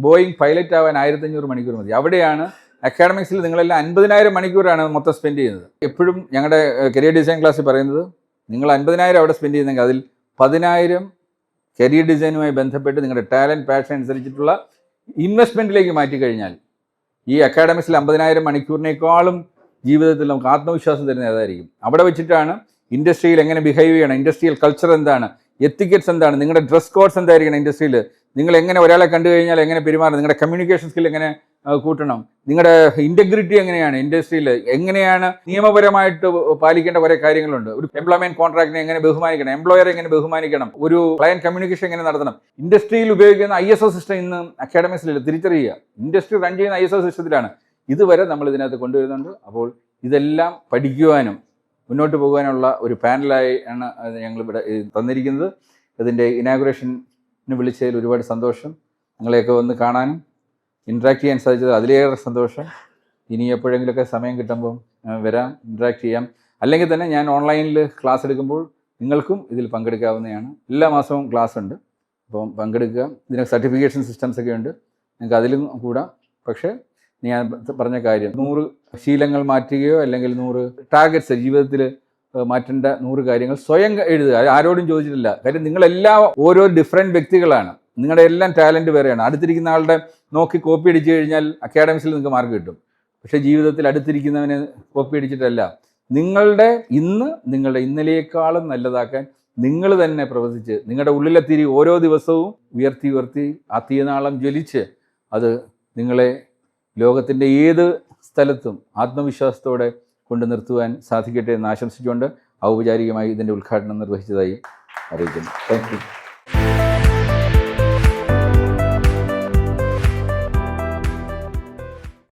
ബോയിങ് പൈലറ്റ് ആവാൻ 1500 മണിക്കൂർ മതി. അവിടെയാണ് അക്കാഡമിക്സിൽ നിങ്ങളെല്ലാം 50,000 മണിക്കൂറാണ് മൊത്തം സ്പെൻഡ് ചെയ്യുന്നത്. എപ്പോഴും ഞങ്ങളുടെ കരിയർ ഡിസൈൻ ക്ലാസ്സിൽ പറയുന്നത് നിങ്ങൾ 50,000 അവിടെ സ്പെൻഡ് ചെയ്യുന്നെങ്കിൽ അതിൽ 10,000 കരിയർ ഡിസൈനുമായി ബന്ധപ്പെട്ട് നിങ്ങളുടെ ടാലൻറ്റ് പാഷൻ അനുസരിച്ചിട്ടുള്ള ഇൻവെസ്റ്റ്മെൻറ്റിലേക്ക് മാറ്റിക്കഴിഞ്ഞാൽ ഈ അക്കാഡമിക്സിൽ 50,000 മണിക്കൂറിനേക്കാളും ജീവിതത്തിൽ നമുക്ക് ആത്മവിശ്വാസം തരുന്ന ഏതായിരിക്കും. അവിടെ വെച്ചിട്ടാണ് ഇൻഡസ്ട്രിയിൽ എങ്ങനെ ബിഹേവ് ചെയ്യണം, ഇൻഡസ്ട്രിയൽ കൾച്ചർ എന്താണ്, എത്തിക്കറ്റ്സ് എന്താണ്, നിങ്ങളുടെ ഡ്രസ് കോഡ്സ് എന്തായിരിക്കണം, ഇൻഡസ്ട്രിയിൽ നിങ്ങൾ എങ്ങനെ ഒരാളെ കണ്ടു കഴിഞ്ഞാൽ എങ്ങനെ പെരുമാറണം, നിങ്ങളുടെ കമ്മ്യൂണിക്കേഷൻ സ്കിൽ എങ്ങനെ കൂട്ടണം, നിങ്ങളുടെ ഇൻറ്റഗ്രിറ്റി എങ്ങനെയാണ്, ഇൻഡസ്ട്രിയിൽ എങ്ങനെയാണ് നിയമപരമായിട്ട് പാലിക്കേണ്ട കുറേ കാര്യങ്ങളുണ്ട്. ഒരു എംപ്ലോയ്മെന്റ് കോൺട്രാക്റ്റിനെ എങ്ങനെ ബഹുമാനിക്കണം, എംപ്ലോയറെ എങ്ങനെ ബഹുമാനിക്കണം, ഒരു ക്ലയന്റ് കമ്മ്യൂണിക്കേഷൻ എങ്ങനെ നടത്തണം. ഇൻഡസ്ട്രിയിൽ ഉപയോഗിക്കുന്ന ISO സിസ്റ്റം ഇന്ന് അക്കാഡമിക്സിൽ തിരിച്ചറിയുക. ഇൻഡസ്ട്രി റൺ ചെയ്യുന്ന ISO സിസ്റ്റത്തിലാണ്. ഇതുവരെ നമ്മൾ ഇതിനകത്ത് കൊണ്ടുവരുന്നുണ്ട്. അപ്പോൾ ഇതെല്ലാം പഠിക്കുവാനും മുന്നോട്ട് പോകാനുള്ള ഒരു പാനലായി ആണ് ഞങ്ങളിവിടെ തന്നിരിക്കുന്നത്. ഇതിൻ്റെ ഇനാഗുറേഷന് വിളിച്ചതിൽ ഒരുപാട് സന്തോഷം. നിങ്ങളെയൊക്കെ വന്ന് കാണാനും ഇൻട്രാക്ട് ചെയ്യാൻ സാധിച്ചത് അതിലേറെ സന്തോഷം. ഇനി എപ്പോഴെങ്കിലുമൊക്കെ സമയം കിട്ടുമ്പോൾ വരാം, ഇൻട്രാക്ട് ചെയ്യാം. അല്ലെങ്കിൽ തന്നെ ഞാൻ ഓൺലൈനിൽ ക്ലാസ് എടുക്കുമ്പോൾ നിങ്ങൾക്കും ഇതിൽ പങ്കെടുക്കാവുന്നതാണ്. എല്ലാ മാസവും ക്ലാസ് ഉണ്ട്. അപ്പം പങ്കെടുക്കുക. ഇതിന് സർട്ടിഫിക്കേഷൻ സിസ്റ്റംസ് ഒക്കെ ഉണ്ട്. നിങ്ങൾക്ക് അതിലും കൂടാം. പക്ഷേ ഞാൻ പറഞ്ഞ കാര്യം 100 ശീലങ്ങൾ മാറ്റുകയോ അല്ലെങ്കിൽ 100 ടാർഗറ്റ്സ് ജീവിതത്തിൽ മാറ്റേണ്ട 100 കാര്യങ്ങൾ സ്വയം എഴുതുക. ആരോടും ചോദിച്ചിട്ടില്ല. കാര്യം നിങ്ങളെല്ലാം ഓരോ ഡിഫറെൻറ്റ് വ്യക്തികളാണ്. നിങ്ങളുടെ എല്ലാം ടാലൻറ്റ് വേറെയാണ്. അടുത്തിരിക്കുന്ന ആളുടെ നോക്കി കോപ്പി അടിച്ചു കഴിഞ്ഞാൽ അക്കാഡമിക്സിൽ നിങ്ങൾക്ക് മാർക്ക് കിട്ടും. പക്ഷേ ജീവിതത്തിൽ അടുത്തിരിക്കുന്നവന് കോപ്പി അടിച്ചിട്ടല്ല. നിങ്ങളുടെ ഇന്നലെയേക്കാളും നല്ലതാക്കാൻ നിങ്ങൾ തന്നെ പ്രവർത്തിച്ച് നിങ്ങളുടെ ഉള്ളിലെ തിരി ഓരോ ദിവസവും ഉയർത്തി ആ തീനാളം ജ്വലിച്ച് അത് നിങ്ങളെ ലോകത്തിൻ്റെ ഏത് സ്ഥലത്തും ആത്മവിശ്വാസത്തോടെ കൊണ്ടു നിർത്തുവാൻ സാധിക്കട്ടെ എന്ന് ആശംസിച്ചുകൊണ്ട് ഔപചാരികമായി ഇതിൻ്റെ ഉദ്ഘാടനം നിർവഹിച്ചതായി അറിയിക്കുന്നു. Thank you.